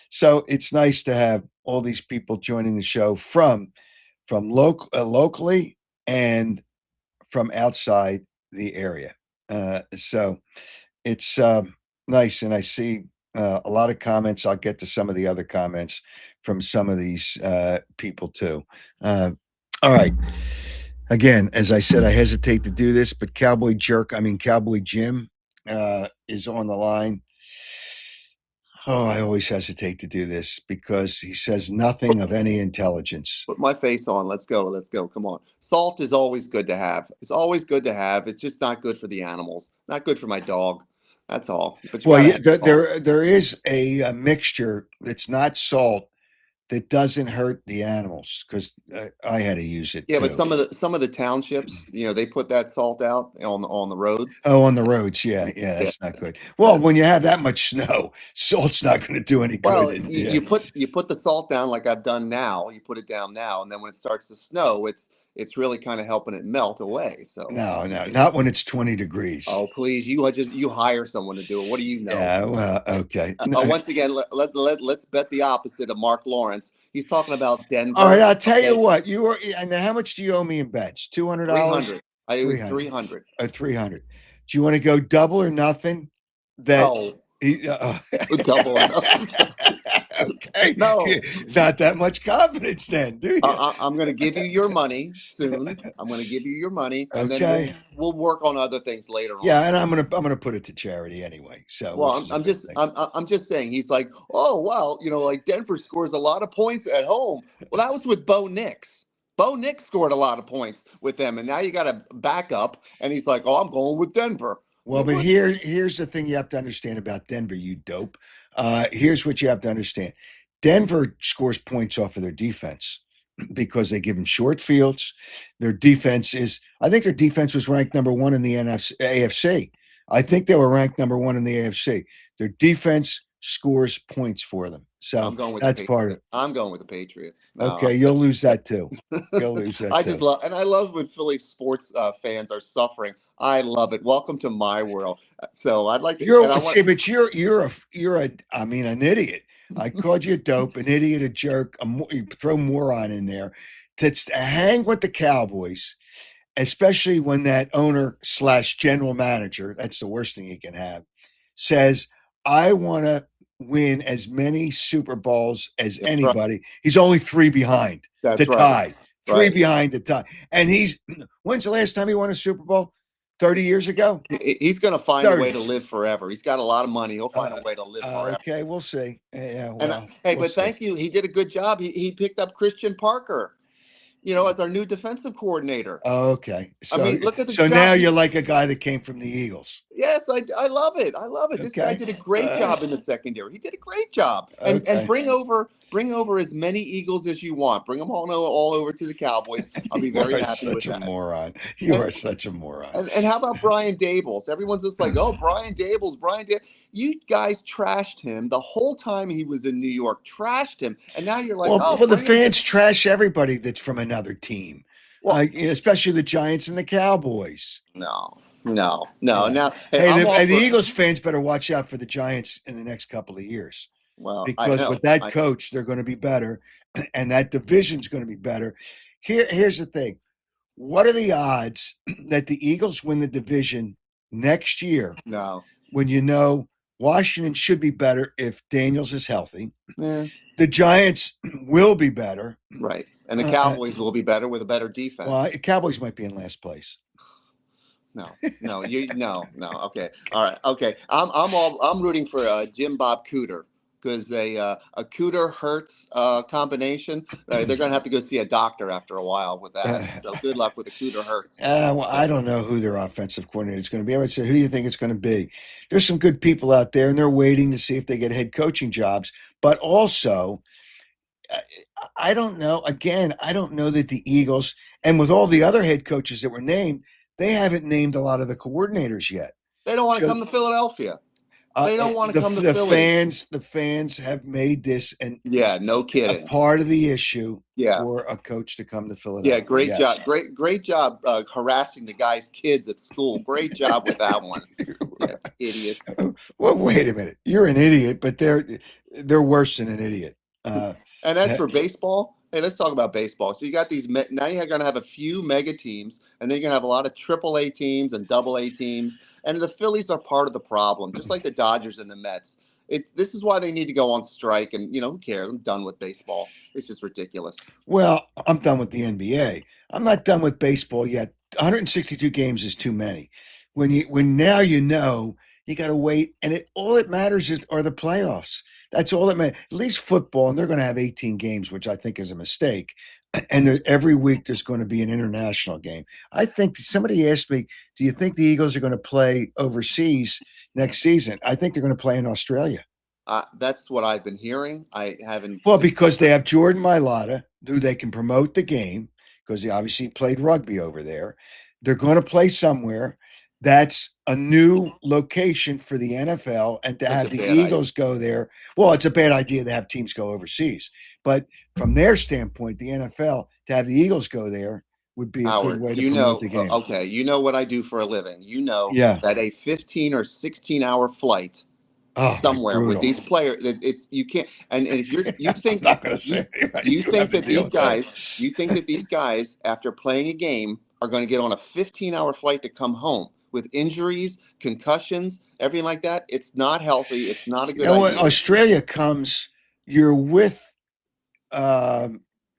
So it's nice to have all these people joining the show from locally and from outside the area. So it's nice, and I see a lot of comments. I'll get to some of the other comments from some of these people too. All right. Again, as I said, I hesitate to do this, but Cowboy Jim is on the line. Oh, I always hesitate to do this because he says nothing of any intelligence. Put my face on. Let's go. Let's go. Come on. Salt is always good to have. It's always good to have. It's just not good for the animals. Not good for my dog. That's all. But Well, yeah, there is a mixture that's not salt that doesn't hurt the animals, because I had to use it. Yeah, too. but some of the townships, they put that salt out on the roads. Oh, on the roads, yeah, that's not good. Well, when you have that much snow, salt's not going to do any good. Well, you put the salt down like I've done now. You put it down now, and then when it starts to snow, it's really kind of helping it melt away. So no, not when it's 20 degrees. Oh, please, you hire someone to do it. What do you know? Yeah, well, okay. Once again, let's bet the opposite of Mark Lawrence. He's talking about Denver. All right, I'll tell you what. And how much do you owe me in bets? $200. 300. I owe 300. 300. Do you want to go double or nothing? Double or nothing. Okay. No. Not that much confidence then, do you? I'm going to give you your money soon. I'm going to give you your money, and then Okay. we'll work on other things later on. Yeah, and I'm gonna put it to charity anyway. So Well, which is a good thing. I'm just saying. He's like, oh well, like Denver scores a lot of points at home. Well, that was with Bo Nix. Bo Nix scored a lot of points with them, and now you got a backup, and he's like, oh, I'm going with Denver. Well, but here's the thing you have to understand about Denver, you dope. Here's what you have to understand. Denver scores points off of their defense because they give them short fields. Their defense I think their defense was ranked number one in the AFC. I think they were ranked number one in the AFC. Their defense scores points for them. So I'm going with that's part of it. I'm going with the Patriots. No, Okay, you'll lose that too. You'll lose that I too. just love when Philly sports fans are suffering. I love it. Welcome to my world. So I'd like to. But you're an idiot. I called you a dope, an idiot, a jerk. You throw moron in there to hang with the Cowboys, especially when that owner / general manager, that's the worst thing you can have, says, I want to win as many Super Bowls as anybody. Right. He's only 3 behind the tie. 3 behind the tie. And when's the last time he won a Super Bowl? 30 years ago? He's going to find a way to live forever. He's got a lot of money. He'll find a way to live forever. Okay, we'll see. Yeah, thank you. He did a good job. He picked up Christian Parker, as our new defensive coordinator. Oh, okay. So, look at the so now you're like a guy that came from the Eagles. Yes, I love it. I love it. Okay. This guy did a great job in the secondary. He did a great job. And bring over as many Eagles as you want. Bring them all over to the Cowboys. I'll be very happy with that. Such a moron. You are such a moron. And how about Brian Daboll? Everyone's just like, oh, Brian Daboll. You guys trashed him the whole time he was in New York. Trashed him. And now you're like, well, the fans trash everybody that's from another team. Well, especially the Giants and the Cowboys. No. Now, the Eagles fans better watch out for the Giants in the next couple of years. Well, because with that coach, they're going to be better, and that division's going to be better. Here's the thing: what are the odds that the Eagles win the division next year? No, when Washington should be better if Daniels is healthy. Yeah. The Giants will be better, right? And the Cowboys will be better with a better defense. Well, Cowboys might be in last place. No. Okay, all right, okay. I'm rooting for Jim Bob Cooter because a Cooter Hurts combination. They're going to have to go see a doctor after a while with that. So good luck with the Cooter Hurts. Well, I don't know who their offensive coordinator is going to be. I would say, who do you think it's going to be? There's some good people out there, and they're waiting to see if they get head coaching jobs. But also, I don't know. Again, I don't know that the Eagles, and with all the other head coaches that were named, they haven't named a lot of the coordinators yet. They don't want to come to Philadelphia. They don't want to come to Philly. The fans have made this no kidding, a part of the issue for a coach to come to Philadelphia. Yeah, great job. Great job harassing the guy's kids at school. Great job with that one. Yeah, idiots. Well, wait a minute. You're an idiot, but they're worse than an idiot. And as for baseball, hey, let's talk about baseball. So you got these now. You're going to have a few mega teams, and then you're going to have a lot of AAA teams and AA teams. And the Phillies are part of the problem, just like the Dodgers and the Mets. This is why they need to go on strike. And, who cares? I'm done with baseball. It's just ridiculous. Well, I'm done with the NBA. I'm not done with baseball yet. 162 games is too many. When now you got to wait. And all it matters are the playoffs. That's all that matters. At least football, and they're going to have 18 games, which I think is a mistake. And every week there's going to be an international game. I think somebody asked me, do you think the Eagles are going to play overseas next season? I think they're going to play in Australia. That's what I've been hearing. I haven't. Well, because they have Jordan Mailata, who they can promote the game because he obviously played rugby over there. They're going to play somewhere. That's a new location for the NFL, and to have the Eagles go there. Well, it's a bad idea to have teams go overseas, but from their standpoint, the NFL, to have the Eagles go there would be a good way to promote the game. Okay, you know what I do for a living. That a 15 or 16 hour flight somewhere with these players, you can't. And if you think that these guys, after playing a game, are going to get on a 15-hour flight to come home with injuries, concussions, everything like that, it's not healthy. It's not a good idea. Australia comes you're with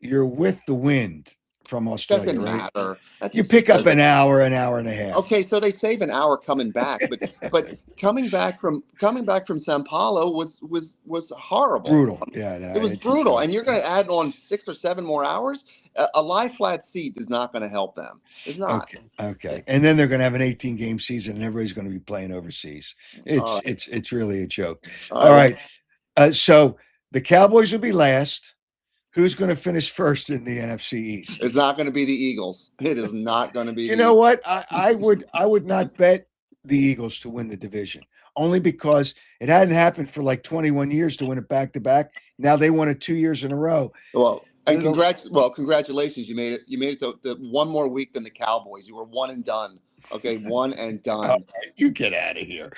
you're with the wind from Australia, Doesn't right? matter. That You just pick up doesn't. an hour and a half. Okay, so they save an hour coming back, but coming back from Sao Paulo was horrible. Brutal. Yeah, no, It was it's just brutal, rough. and you're going to add on 6 or 7 more hours. A lie flat seat is not going to help them. It's not. Okay. And then they're going to have an 18 game season, and everybody's going to be playing overseas. All right. It's really a joke. All All right. right. So the Cowboys will be last. Who's going to finish first in the NFC East? It's not going to be the Eagles. It is not going to be. You know what? I would not bet the Eagles to win the division, only because it hadn't happened for like 21 years to win it back to back. Now they won it 2 years in a row. Well, and Little- congratulations. You made it. You made it the one more week than the Cowboys. You were one and done. Okay, one and All done. right, you get out of here.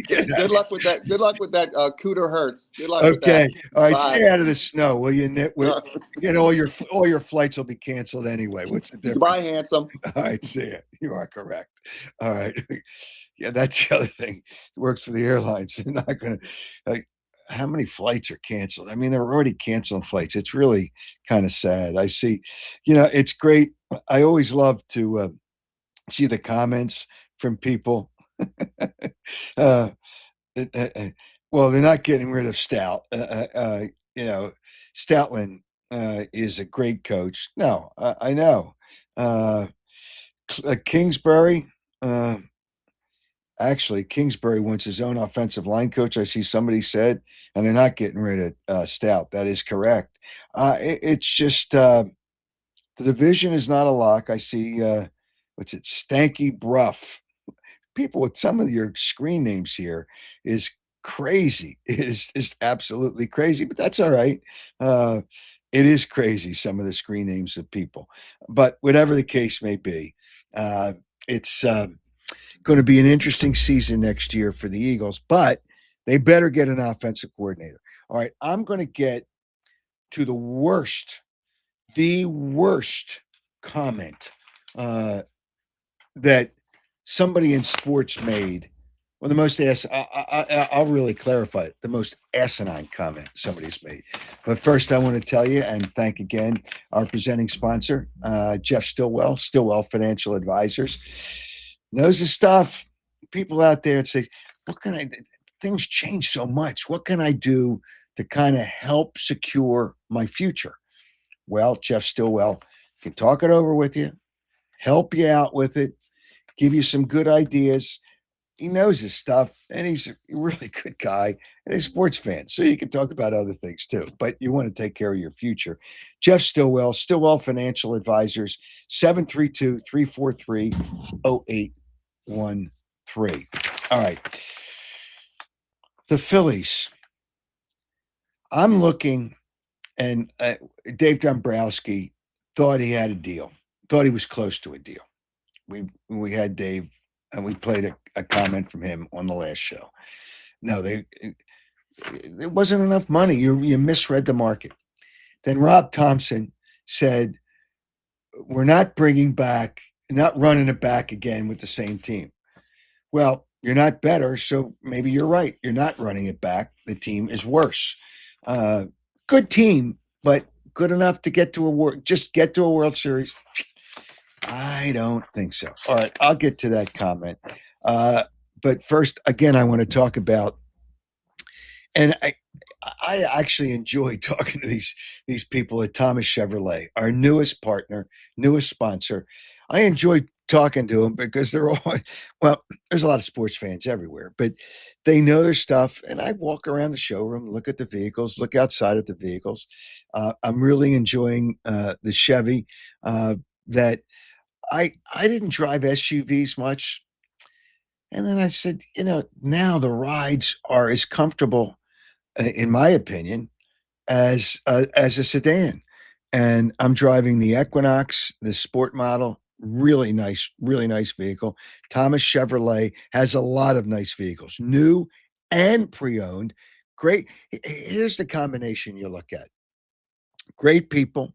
Good luck with that. Good luck with that. Cooter Hurts. Good luck with Okay. that. All right. Bye. Stay out of the snow, will you, Nitwit? Again, all your flights will be canceled anyway. What's the difference? Goodbye, handsome. All right. See ya. You are correct. All right. Yeah, that's the other thing. It works for the airlines. They're not going to. How many flights are canceled? I mean, they're already canceling flights. It's really kind of sad. I see. It's great. I always love to see the comments from people. uh, well, they're not getting rid of Stout. Stoutland is a great coach. No, I know. Kingsbury. Actually, Kingsbury wants his own offensive line coach. I see somebody said, and they're not getting rid of Stout. That is correct. It's just the division is not a lock. I see. What's it? Stanky Bruff. People with some of your screen names here is crazy. It is just absolutely crazy, but that's all right. It is crazy, some of the screen names of people. But whatever the case may be, it's going to be an interesting season next year for the Eagles, but they better get an offensive coordinator. All right, I'm going to get to the worst comment that somebody in sports made. Well, the most I'll really clarify it. The most asinine comment somebody's made. But first, I want to tell you and thank again our presenting sponsor, Jeff Stillwell Financial Advisors. Knows his stuff. People out there say, "What can I? Things change so much. What can I do to kind of help secure my future?" Well, Jeff Stillwell can talk it over with you, help you out with it, give you some good ideas. He knows his stuff, and he's a really good guy and a sports fan. So you can talk about other things too, but you want to take care of your future. Jeff Stillwell Financial Advisors, 732-343-0813. All right. The Phillies. I'm looking, and Dave Dombrowski thought he had a deal, thought he was close to a deal. We had Dave, and we played a comment from him on the last show. No, there wasn't enough money. You misread the market. Then Rob Thompson said, "We're not running it back again with the same team." Well, you're not better, so maybe you're right. You're not running it back. The team is worse. Good team, but good enough to get to a World Series. I don't think so. All right, I'll get to that comment. But first, again, I want to talk about, and I actually enjoy talking to these people at Thomas Chevrolet, our newest partner, newest sponsor. I enjoy talking to them because they're all, well, there's a lot of sports fans everywhere, but they know their stuff. And I walk around the showroom, look at the vehicles, look outside at the vehicles. I'm really enjoying the Chevy that I didn't drive SUVs much. And then I said, now the rides are as comfortable, in my opinion, as a sedan. And I'm driving the Equinox, the sport model. Really nice vehicle. Thomas Chevrolet has a lot of nice vehicles, new and pre-owned. Great. Here's the combination you look at. Great people,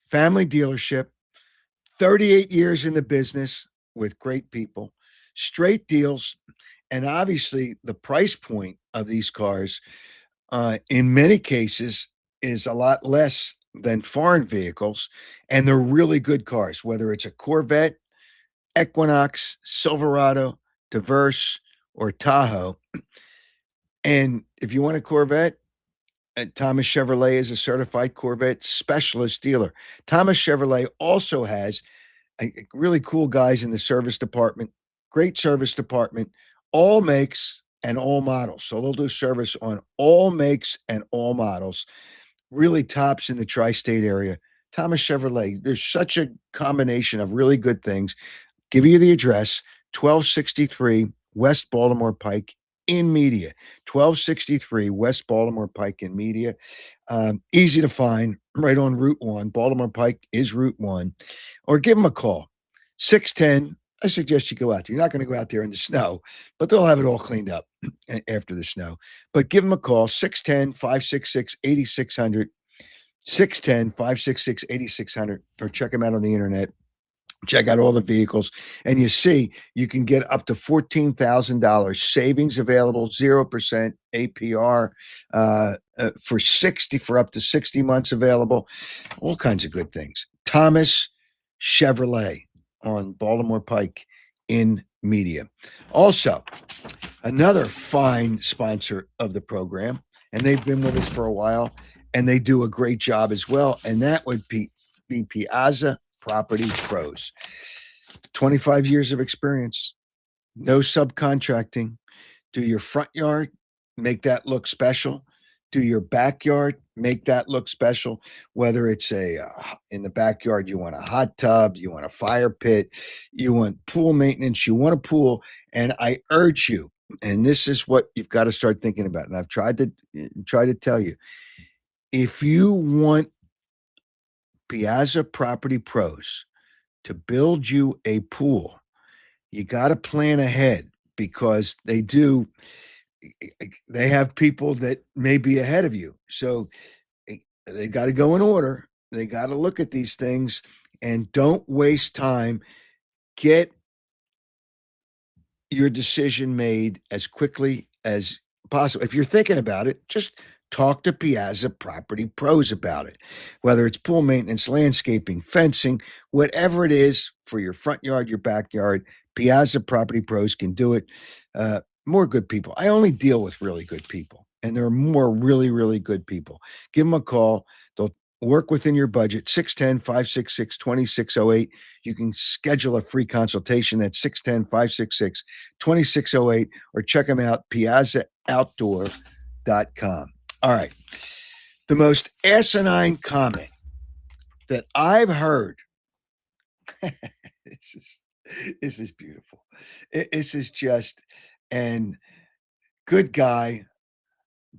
family dealership, 38 years in the business with great people, straight deals, and obviously the price point of these cars in many cases, is a lot less than foreign vehicles, and they're really good cars, whether it's a Corvette, Equinox, Silverado, Diverse, or Tahoe. And if you want a Corvette, Thomas Chevrolet is a certified Corvette specialist dealer. Thomas Chevrolet also has really cool guys in the service department, great service department, all makes and all models. So they'll do service on all makes and all models, really tops in the tri state area. Thomas Chevrolet, there's such a combination of really good things. Give you the address 1263 West Baltimore Pike in Media. 1263 West Baltimore Pike in Media. Easy to find, right on Route 1. Baltimore Pike is Route 1. Or give them a call. 610. I suggest you go out there. You're not going to go out there in the snow, but they'll have it all cleaned up after the snow. But give them a call, 610 566 8600. 610 566 8600. Or check them out on the internet. Check out all the vehicles, and you see you can get up to $14,000 savings available, 0% APR for up to 60 months available. All kinds of good things. Thomas Chevrolet on Baltimore Pike in Media. Also, another fine sponsor of the program, and they've been with us for a while, and they do a great job as well, and that would be Piazza Property Pros. 25 years of experience, no subcontracting. Do your front yard, make that look special. Do your backyard, make that look special. Whether it's in the backyard, you want a hot tub, you want a fire pit, you want pool maintenance, you want a pool. And I urge you, and this is what you've got to start thinking about. And I've tried to tell you, if you want Piazza Property Pros to build you a pool, you got to plan ahead, because they have people that may be ahead of you. So they got to go in order. They got to look at these things, and don't waste time. Get your decision made as quickly as possible. If you're thinking about it, just talk to Piazza Property Pros about it, whether it's pool maintenance, landscaping, fencing, whatever it is for your front yard, your backyard. Piazza Property Pros can do it. More good people. I only deal with really good people, and there are more really, really good people. Give them a call. They'll work within your budget. 610 566 2608. You can schedule a free consultation. That's 610 566 2608, or check them out, piazzaoutdoor.com. All right. The most asinine comment that I've heard. This is beautiful. This is just, and good guy,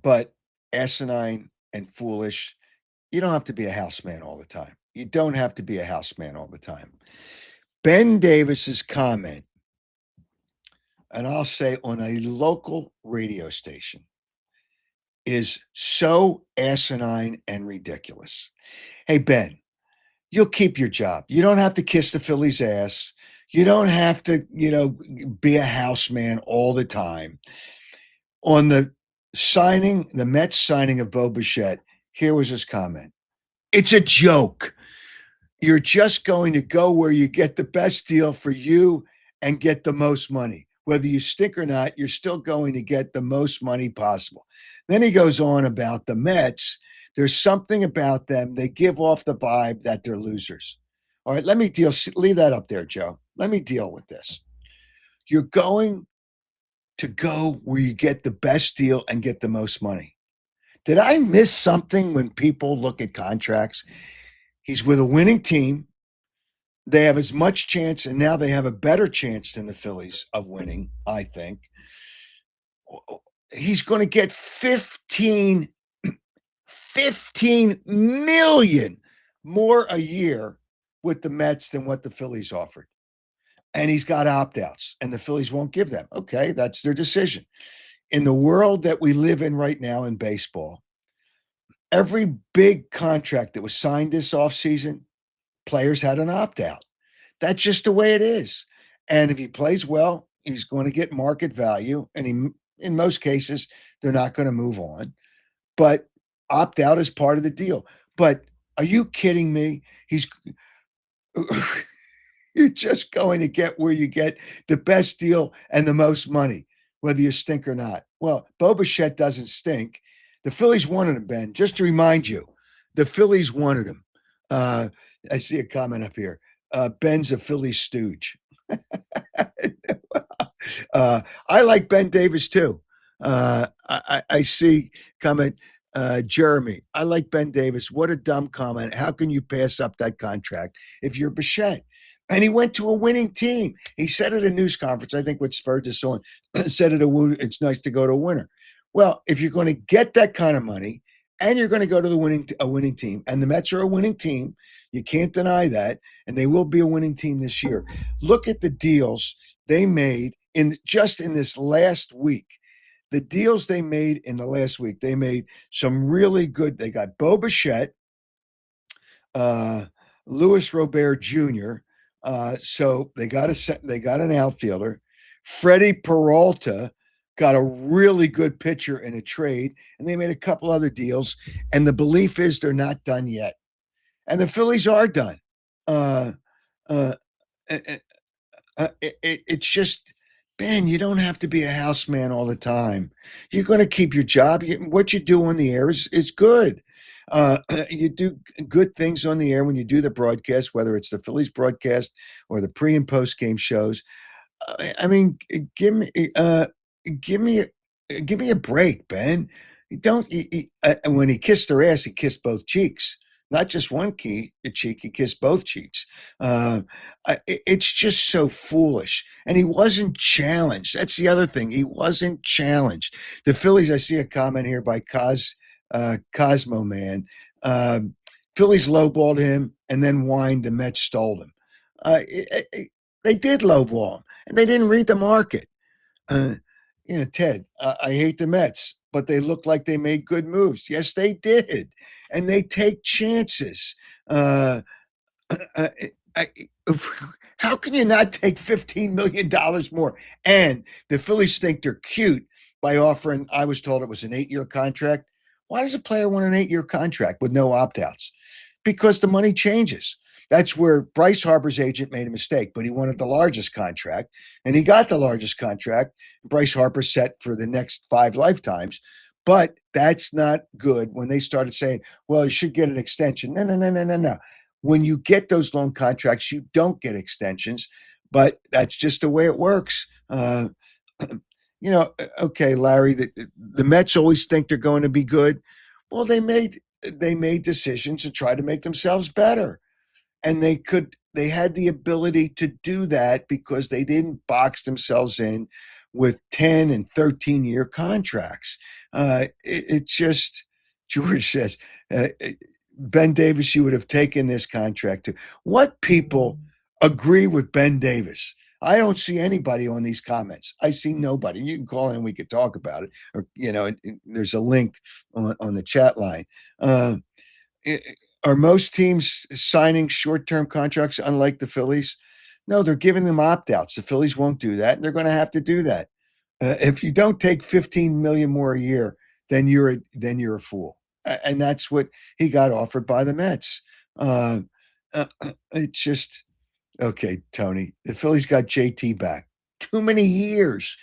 but asinine and foolish. You don't have to be a houseman all the time. You don't have to be a houseman all the time. Ben Davis's comment, and I'll say on a local radio station, is so asinine and ridiculous. Hey, Ben, you'll keep your job. You don't have to kiss the Phillies' ass. You don't have to, be a houseman all the time. On the Mets signing of Bo Bichette, here was his comment. It's a joke. You're just going to go where you get the best deal for you and get the most money. Whether you stink or not, you're still going to get the most money possible. Then he goes on about the Mets. There's something about them. They give off the vibe that they're losers. All right, leave that up there, Joe. Let me deal with this. You're going to go where you get the best deal and get the most money. Did I miss something when people look at contracts? He's with a winning team. They have as much chance, and now they have a better chance than the Phillies of winning, I think. He's going to get 15 million more a year with the Mets than what the Phillies offered. And he's got opt-outs, and the Phillies won't give them. Okay, that's their decision. In the world that we live in right now in baseball, every big contract that was signed this offseason, players had an opt-out. That's just the way it is. And if he plays well, he's going to get market value. And in most cases, they're not going to move on. but opt out is part of the deal. But are you kidding me? You're just going to get where you get the best deal and the most money, whether you stink or not. Well, Bo Bichette doesn't stink. The Phillies wanted him, Ben. Just to remind you, the Phillies wanted him. I see a comment up here. Ben's a Philly stooge. I like Ben Davis too. I see comment, Jeremy. I like Ben Davis. What a dumb comment. How can you pass up that contract if you're Bichette? And he went to a winning team. He said at a news conference, I think what spurred this on, said it's nice to go to a winner. Well, if you're going to get that kind of money and you're going to go to a winning team, and the Mets are a winning team, you can't deny that, and they will be a winning team this year. Look at the deals they made in this last week. The deals they made in the last week, they made some really good. They got Bo Bichette, Luis Robert Jr. So they got an outfielder. Freddie Peralta got a really good pitcher in a trade, and they made a couple other deals. And the belief is they're not done yet, and the Phillies are done. It's just, Ben, you don't have to be a houseman all the time. You're going to keep your job. What you do on the air is good. You do good things on the air when you do the broadcast, whether it's the Phillies broadcast or the pre and post game shows. I mean, give me a break, Ben. Don't when he kissed her ass, he kissed both cheeks, not just one cheek. He kissed both cheeks. It's just so foolish, and he wasn't challenged. That's the other thing. He wasn't challenged. The Phillies. I see a comment here by Cosmo Man. Phillies lowballed him and then whined the Mets stole him. They did lowball him, and they didn't read the market. Ted, I hate the Mets, but they look like they made good moves. Yes, they did. And they take chances. How can you not take $15 million more? And the Phillies think they're cute by offering, I was told it was an 8-year contract. Why does a player want an 8-year contract with no opt-outs? Because the money changes. That's where Bryce Harper's agent made a mistake, but he wanted the largest contract, and he got the largest contract. Bryce Harper set for the next 5 lifetimes. But that's not good when they started saying, well, you should get an extension. No. When you get those long contracts, you don't get extensions, but that's just the way it works. Okay, Larry, the Mets always think they're going to be good. Well, they made decisions to try to make themselves better. And they had the ability to do that because they didn't box themselves in with 10 and 13-year contracts. It just, George says, Ben Davis, you would have taken this contract too. What people agree with Ben Davis? I don't see anybody on these comments. I see nobody. You can call in, we could talk about it. Or, there's a link on the chat line. Are most teams signing short-term contracts unlike the Phillies? No, they're giving them opt-outs. The Phillies won't do that, and they're going to have to do that. If you don't take $15 million more a year, then you're a fool. And that's what he got offered by the Mets. It's just okay, Tony. The Phillies got JT back. Too many years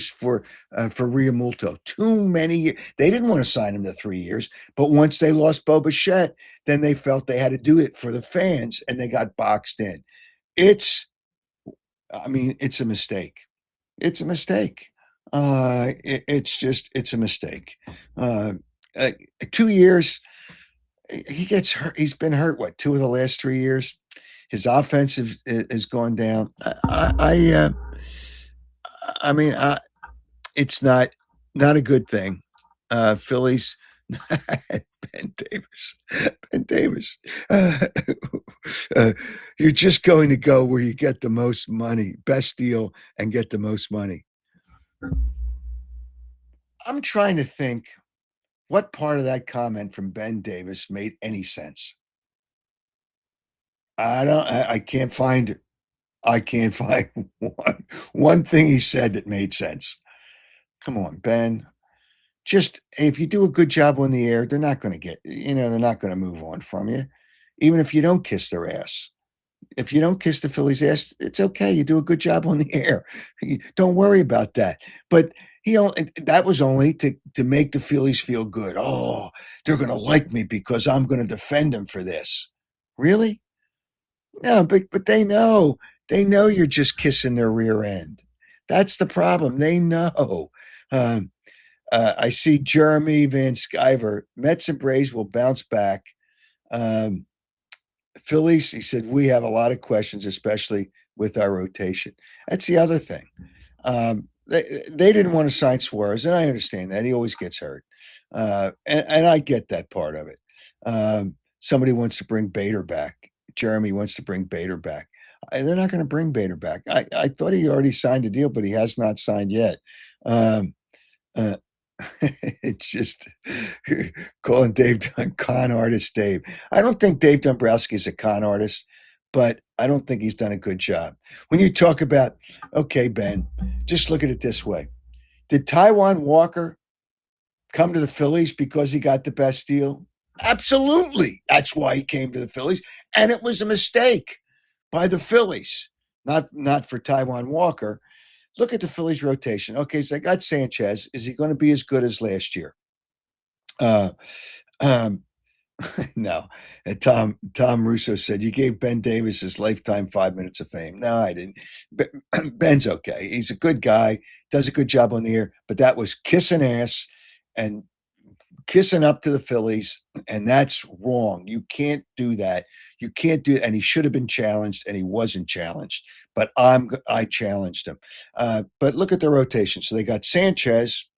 for Realmuto. Too many. They didn't want to sign him to 3 years, but once they lost Bo Bichette, then they felt they had to do it for the fans, and they got boxed in. It's a mistake. It's a mistake. It's a mistake. 2 years, he gets hurt. He's been hurt, 2 of the last 3 years? His offense has gone down. It's not a good thing. Phillies, Ben Davis. You're just going to go where you get the most money, best deal, and get the most money. I'm trying to think what part of that comment from Ben Davis made any sense. I can't find it. I can't find one thing he said that made sense. Come on, Ben. Just if you do a good job on the air, they're not going to they're not going to move on from you, even if you don't kiss their ass. If you don't kiss the Phillies' ass, it's okay. You do a good job on the air. Don't worry about that. But that was only to make the Phillies feel good. Oh, they're going to like me because I'm going to defend them for this. Really? No, but they know you're just kissing their rear end. That's the problem. They know. Um, I see Jeremy Van Sciver. Mets and Braves will bounce back. Um, Phillies, he said, we have a lot of questions, especially with our rotation. That's the other thing. They didn't want to sign Suarez, and I understand that. He always gets hurt. And I get that part of it. Somebody wants to bring Bader back. Jeremy wants to bring Bader back. And they're not going to bring Bader back. I thought he already signed a deal, but he has not signed yet. Um, uh, it's just calling Dave con artist Dave. I don't think Dave Dombrowski is a con artist, but I don't think he's done a good job. When you talk about, okay, Ben, just look at it this way. Did Taiwan Walker come to the Phillies because he got the best deal? Absolutely. That's why he came to the Phillies. And it was a mistake by the Phillies, not for Taiwan Walker. Look at the Phillies rotation. Okay, so they got Sanchez. Is he going to be as good as last year? Um, no. And Tom Russo said, you gave Ben Davis his lifetime 5 minutes of fame. No, I didn't. Ben's okay. He's a good guy, does a good job on the air, but that was kissing ass and kissing up to the Phillies, and that's wrong. You can't do that. You can't do it. And he should have been challenged, and he wasn't challenged. But I challenged him. But look at the rotation. So they got Sanchez,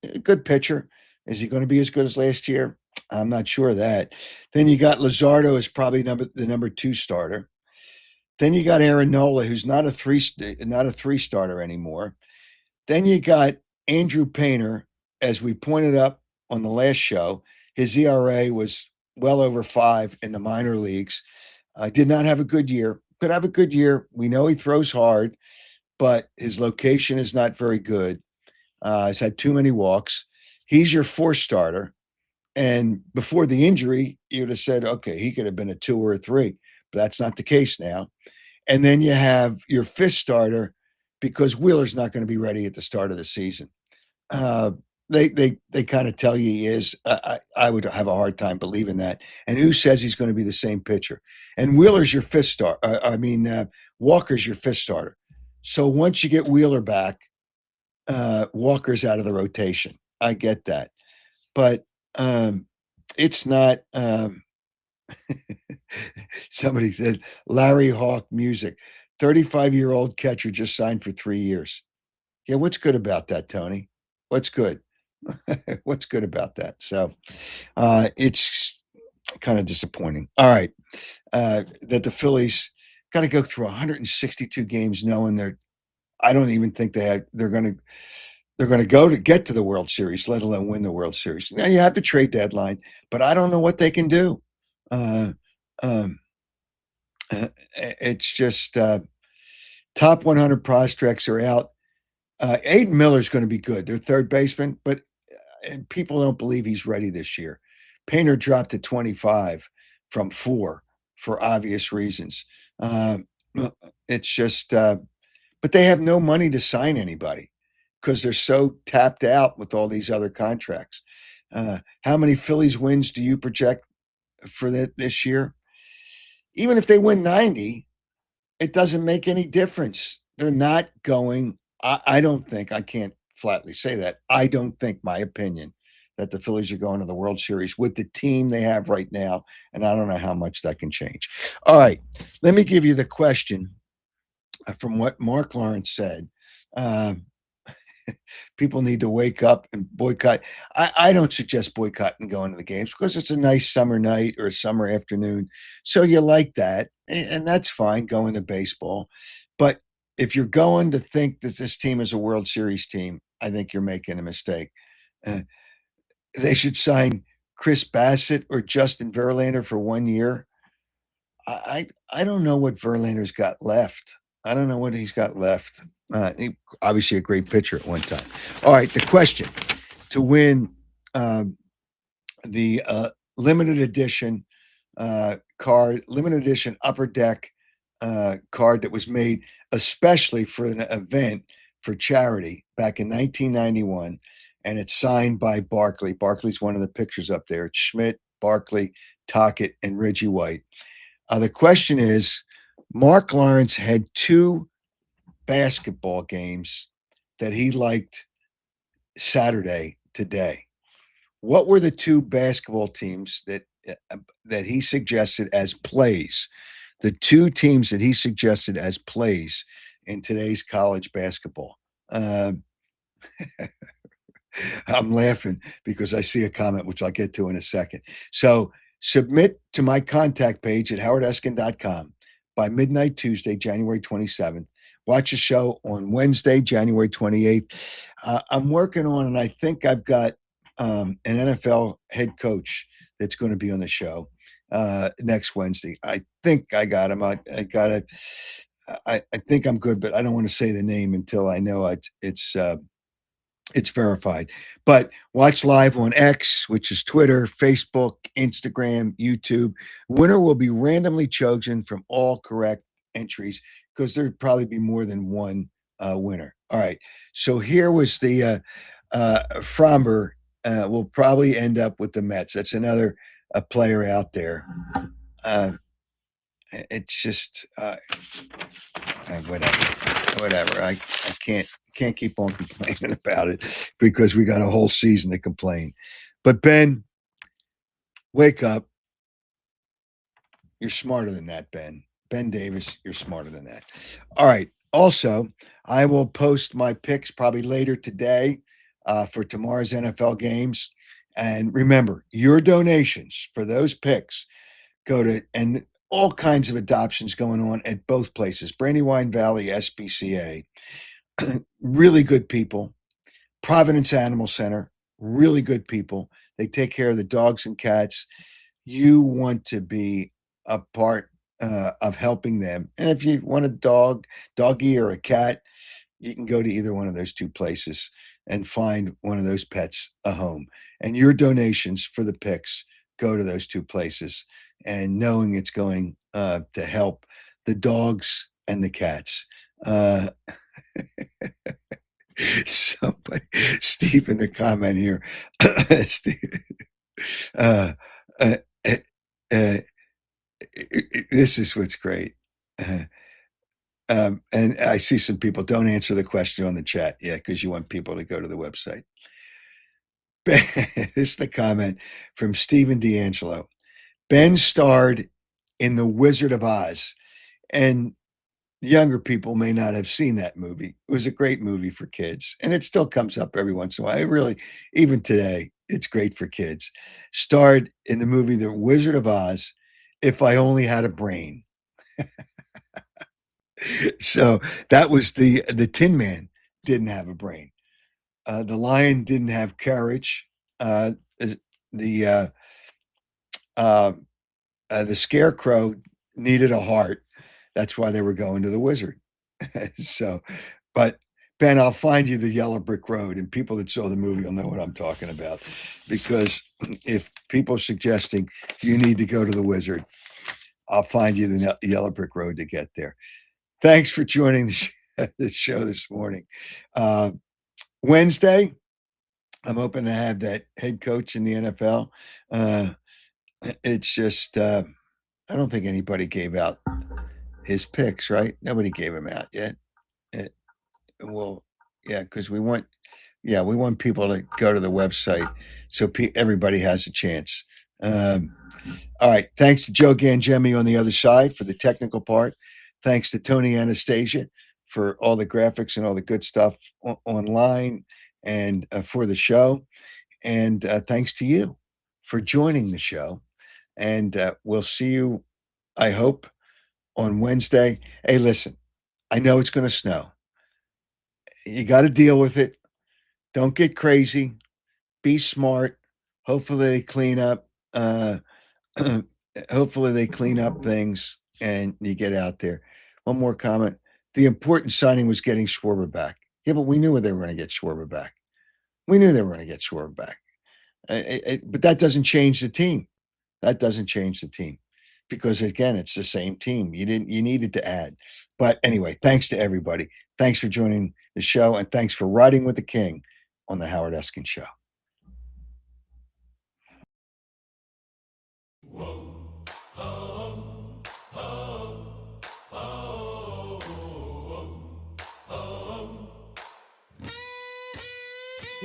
a good pitcher. Is he going to be as good as last year? I'm not sure of that. Then you got Luzardo as probably the number 2 starter. Then you got Aaron Nola, who's not a three starter anymore. Then you got Andrew Painter, as we pointed up on the last show. His ERA was well over 5 in the minor leagues. Did not have a good year. Could have a good year. We know he throws hard, but his location is not very good. He's had too many walks. He's your 4th starter. And before the injury, you would have said, okay, he could have been a 2 or a 3, but that's not the case now. And then you have your 5th starter because Wheeler's not going to be ready at the start of the season. They kind of tell you he is. I would have a hard time believing that. And who says he's going to be the same pitcher? And Wheeler's your 5th starter. Walker's your 5th starter. So once you get Wheeler back, Walker's out of the rotation. I get that, but it's not. Somebody said Larry Hawk music. 35-year-old catcher just signed for 3 years. Yeah, what's good about that, Tony? What's good? What's good about that? So it's kind of disappointing. All right, that the Phillies got to go through 162 games knowing I don't even think they're going to go to get to the World Series, let alone win the World Series. Now you have the trade deadline, but I don't know what they can do. It's just top 100 prospects are out. Aiden Miller's going to be good. They're 3rd baseman, but people don't believe he's ready this year. Painter dropped to 25 from 4 for obvious reasons. It's just, but they have no money to sign anybody because they're so tapped out with all these other contracts. How many Phillies wins do you project for this year? Even if they win 90, it doesn't make any difference. They're not going. I don't think, I can't flatly say that. I don't think, my opinion, that the Phillies are going to the World Series with the team they have right now. And I don't know how much that can change. All right. Let me give you the question from what Mark Lawrence said. People need to wake up and boycott. I don't suggest boycotting going to the games because it's a nice summer night or a summer afternoon. So you like that, and that's fine, going to baseball. But if you're going to think that this team is a World Series team, I think you're making a mistake. They should sign Chris Bassett or Justin Verlander for 1 year. I don't know what Verlander's got left. I don't know what he's got left. He, obviously a great pitcher at one time. All right, the question. to win the limited edition limited edition upper deck card that was made especially for an event for charity back in 1991, and it's signed by Barkley. Barkley's one of the pictures up there. It's Schmidt, Barkley, Tockett, and Reggie White. The question is, Mark Lawrence had two basketball games that he liked Saturday today. What were the two basketball teams that he suggested as plays? The two teams that he suggested as plays in today's college basketball. I'm laughing because I see a comment, which I'll get to in a second. So submit to my contact page at howardeskin.com by midnight Tuesday, January 27th. Watch the show on Wednesday, January 28th. I'm working on, and I think I've got an NFL head coach that's going to be on the show next Wednesday. I think I got him. I got it. I think I'm good, but I don't want to say the name until I know it's verified. But watch live on X, which is Twitter, Facebook, Instagram, YouTube. Winner will be randomly chosen from all correct entries because there'd probably be more than one winner. All right. So here was the Fromber will probably end up with the Mets. That's another player out there. It's just whatever. I can't keep on complaining about it because we got a whole season to complain. But Ben, wake up. You're smarter than that, Ben. Ben Davis, you're smarter than that. All right. Also, I will post my picks probably later today for tomorrow's NFL games. And remember, your donations for those picks go to, and all kinds of adoptions going on at both places. Brandywine Valley SPCA, really good people. Providence Animal Center, really good people. They take care of the dogs and cats. You want to be a part of helping them. And if you want a doggy or a cat, you can go to either one of those two places and find one of those pets a home. And your donations for the picks go to those two places, and knowing it's going to help the dogs and the cats. Somebody, Steve, in the comment here, Steve, uh, uh, uh, uh, this is what's great. And I see some people don't answer the question on the chat. Yeah, because you want people to go to the website. This is the comment from Stephen D'Angelo. Ben starred in The Wizard of Oz, and younger people may not have seen that movie. It was a great movie for kids, and it still comes up every once in a while. It really, even today, it's great for kids. Starred in the movie The Wizard of Oz, If I Only Had a Brain. So that was the Tin Man didn't have a brain. The lion didn't have courage. The scarecrow needed a heart. That's why they were going to the wizard. So, but Ben, I'll find you the Yellow Brick Road, and people that saw the movie will know what I'm talking about. Because if people are suggesting you need to go to the wizard, I'll find you the Yellow Brick Road to get there. Thanks for joining the show this morning. Wednesday, I'm hoping to have that head coach in the NFL. It's just, I don't think anybody gave out his picks, right? Nobody gave them out yet. Well, yeah, because we want people to go to the website so everybody has a chance. All right. Thanks to Joe Gangemi on the other side for the technical part. Thanks to Tony Anastasia for all the graphics and all the good stuff online and for the show. And thanks to you for joining the show. And we'll see you, I hope, on Wednesday. Hey, listen, I know it's going to snow. You got to deal with it. Don't get crazy. Be smart. Hopefully they clean up. Hopefully they clean up things and you get out there. One more comment. The important signing was getting Schwarber back. Yeah, but we knew they were going to get Schwarber back. We knew they were going to get Schwarber back. But that doesn't change the team. That doesn't change the team because, again, it's the same team. You needed to add. But anyway, thanks to everybody. Thanks for joining the show, and thanks for riding with the king on the Howard Eskin Show.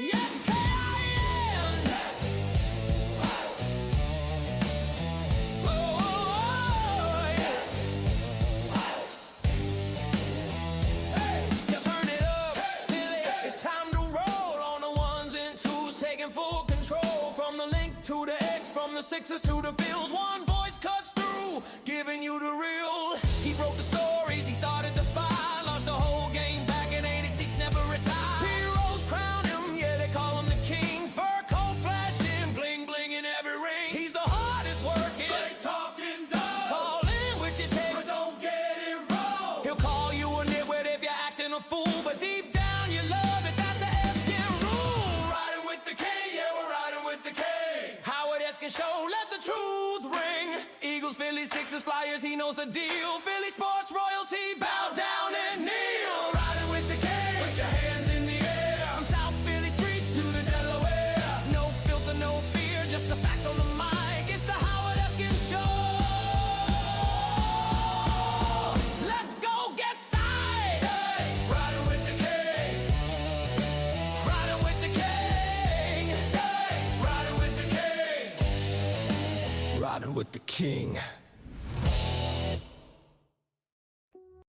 Yes, K-I-N. Oh, yeah. Hey, now turn it up, Philly. It's time to roll on the ones and twos, taking full control. From the link to the X, from the sixes to the fields. One voice cuts through, giving you the real. He broke the stories, he started the fire, launched the whole game back in '86, never retired. Heroes crown him, yeah, they call him the king. Fur coat flashing, bling bling in every ring. He's the hardest working, great talking dog. Call in with your tape, but don't get it wrong. He'll call you a nitwit if you're acting a fool, but deep down you love it. That's the Eskin rule. Riding with the king, yeah, we're riding with the king. Howard Eskin Show, let the truth ring. Eagles, Phillies, Sixers, Flyers, he knows the deal. Philly sports royalty, bow down and kneel. Riding with the king, put your hands in the air. From South Philly streets to the Delaware. No filter, no fear, just the facts on the mic. It's the Howard Eskin Show. Let's go get sight. Hey, riding with the king. Riding with the king. Hey, riding with the king. Riding with the king.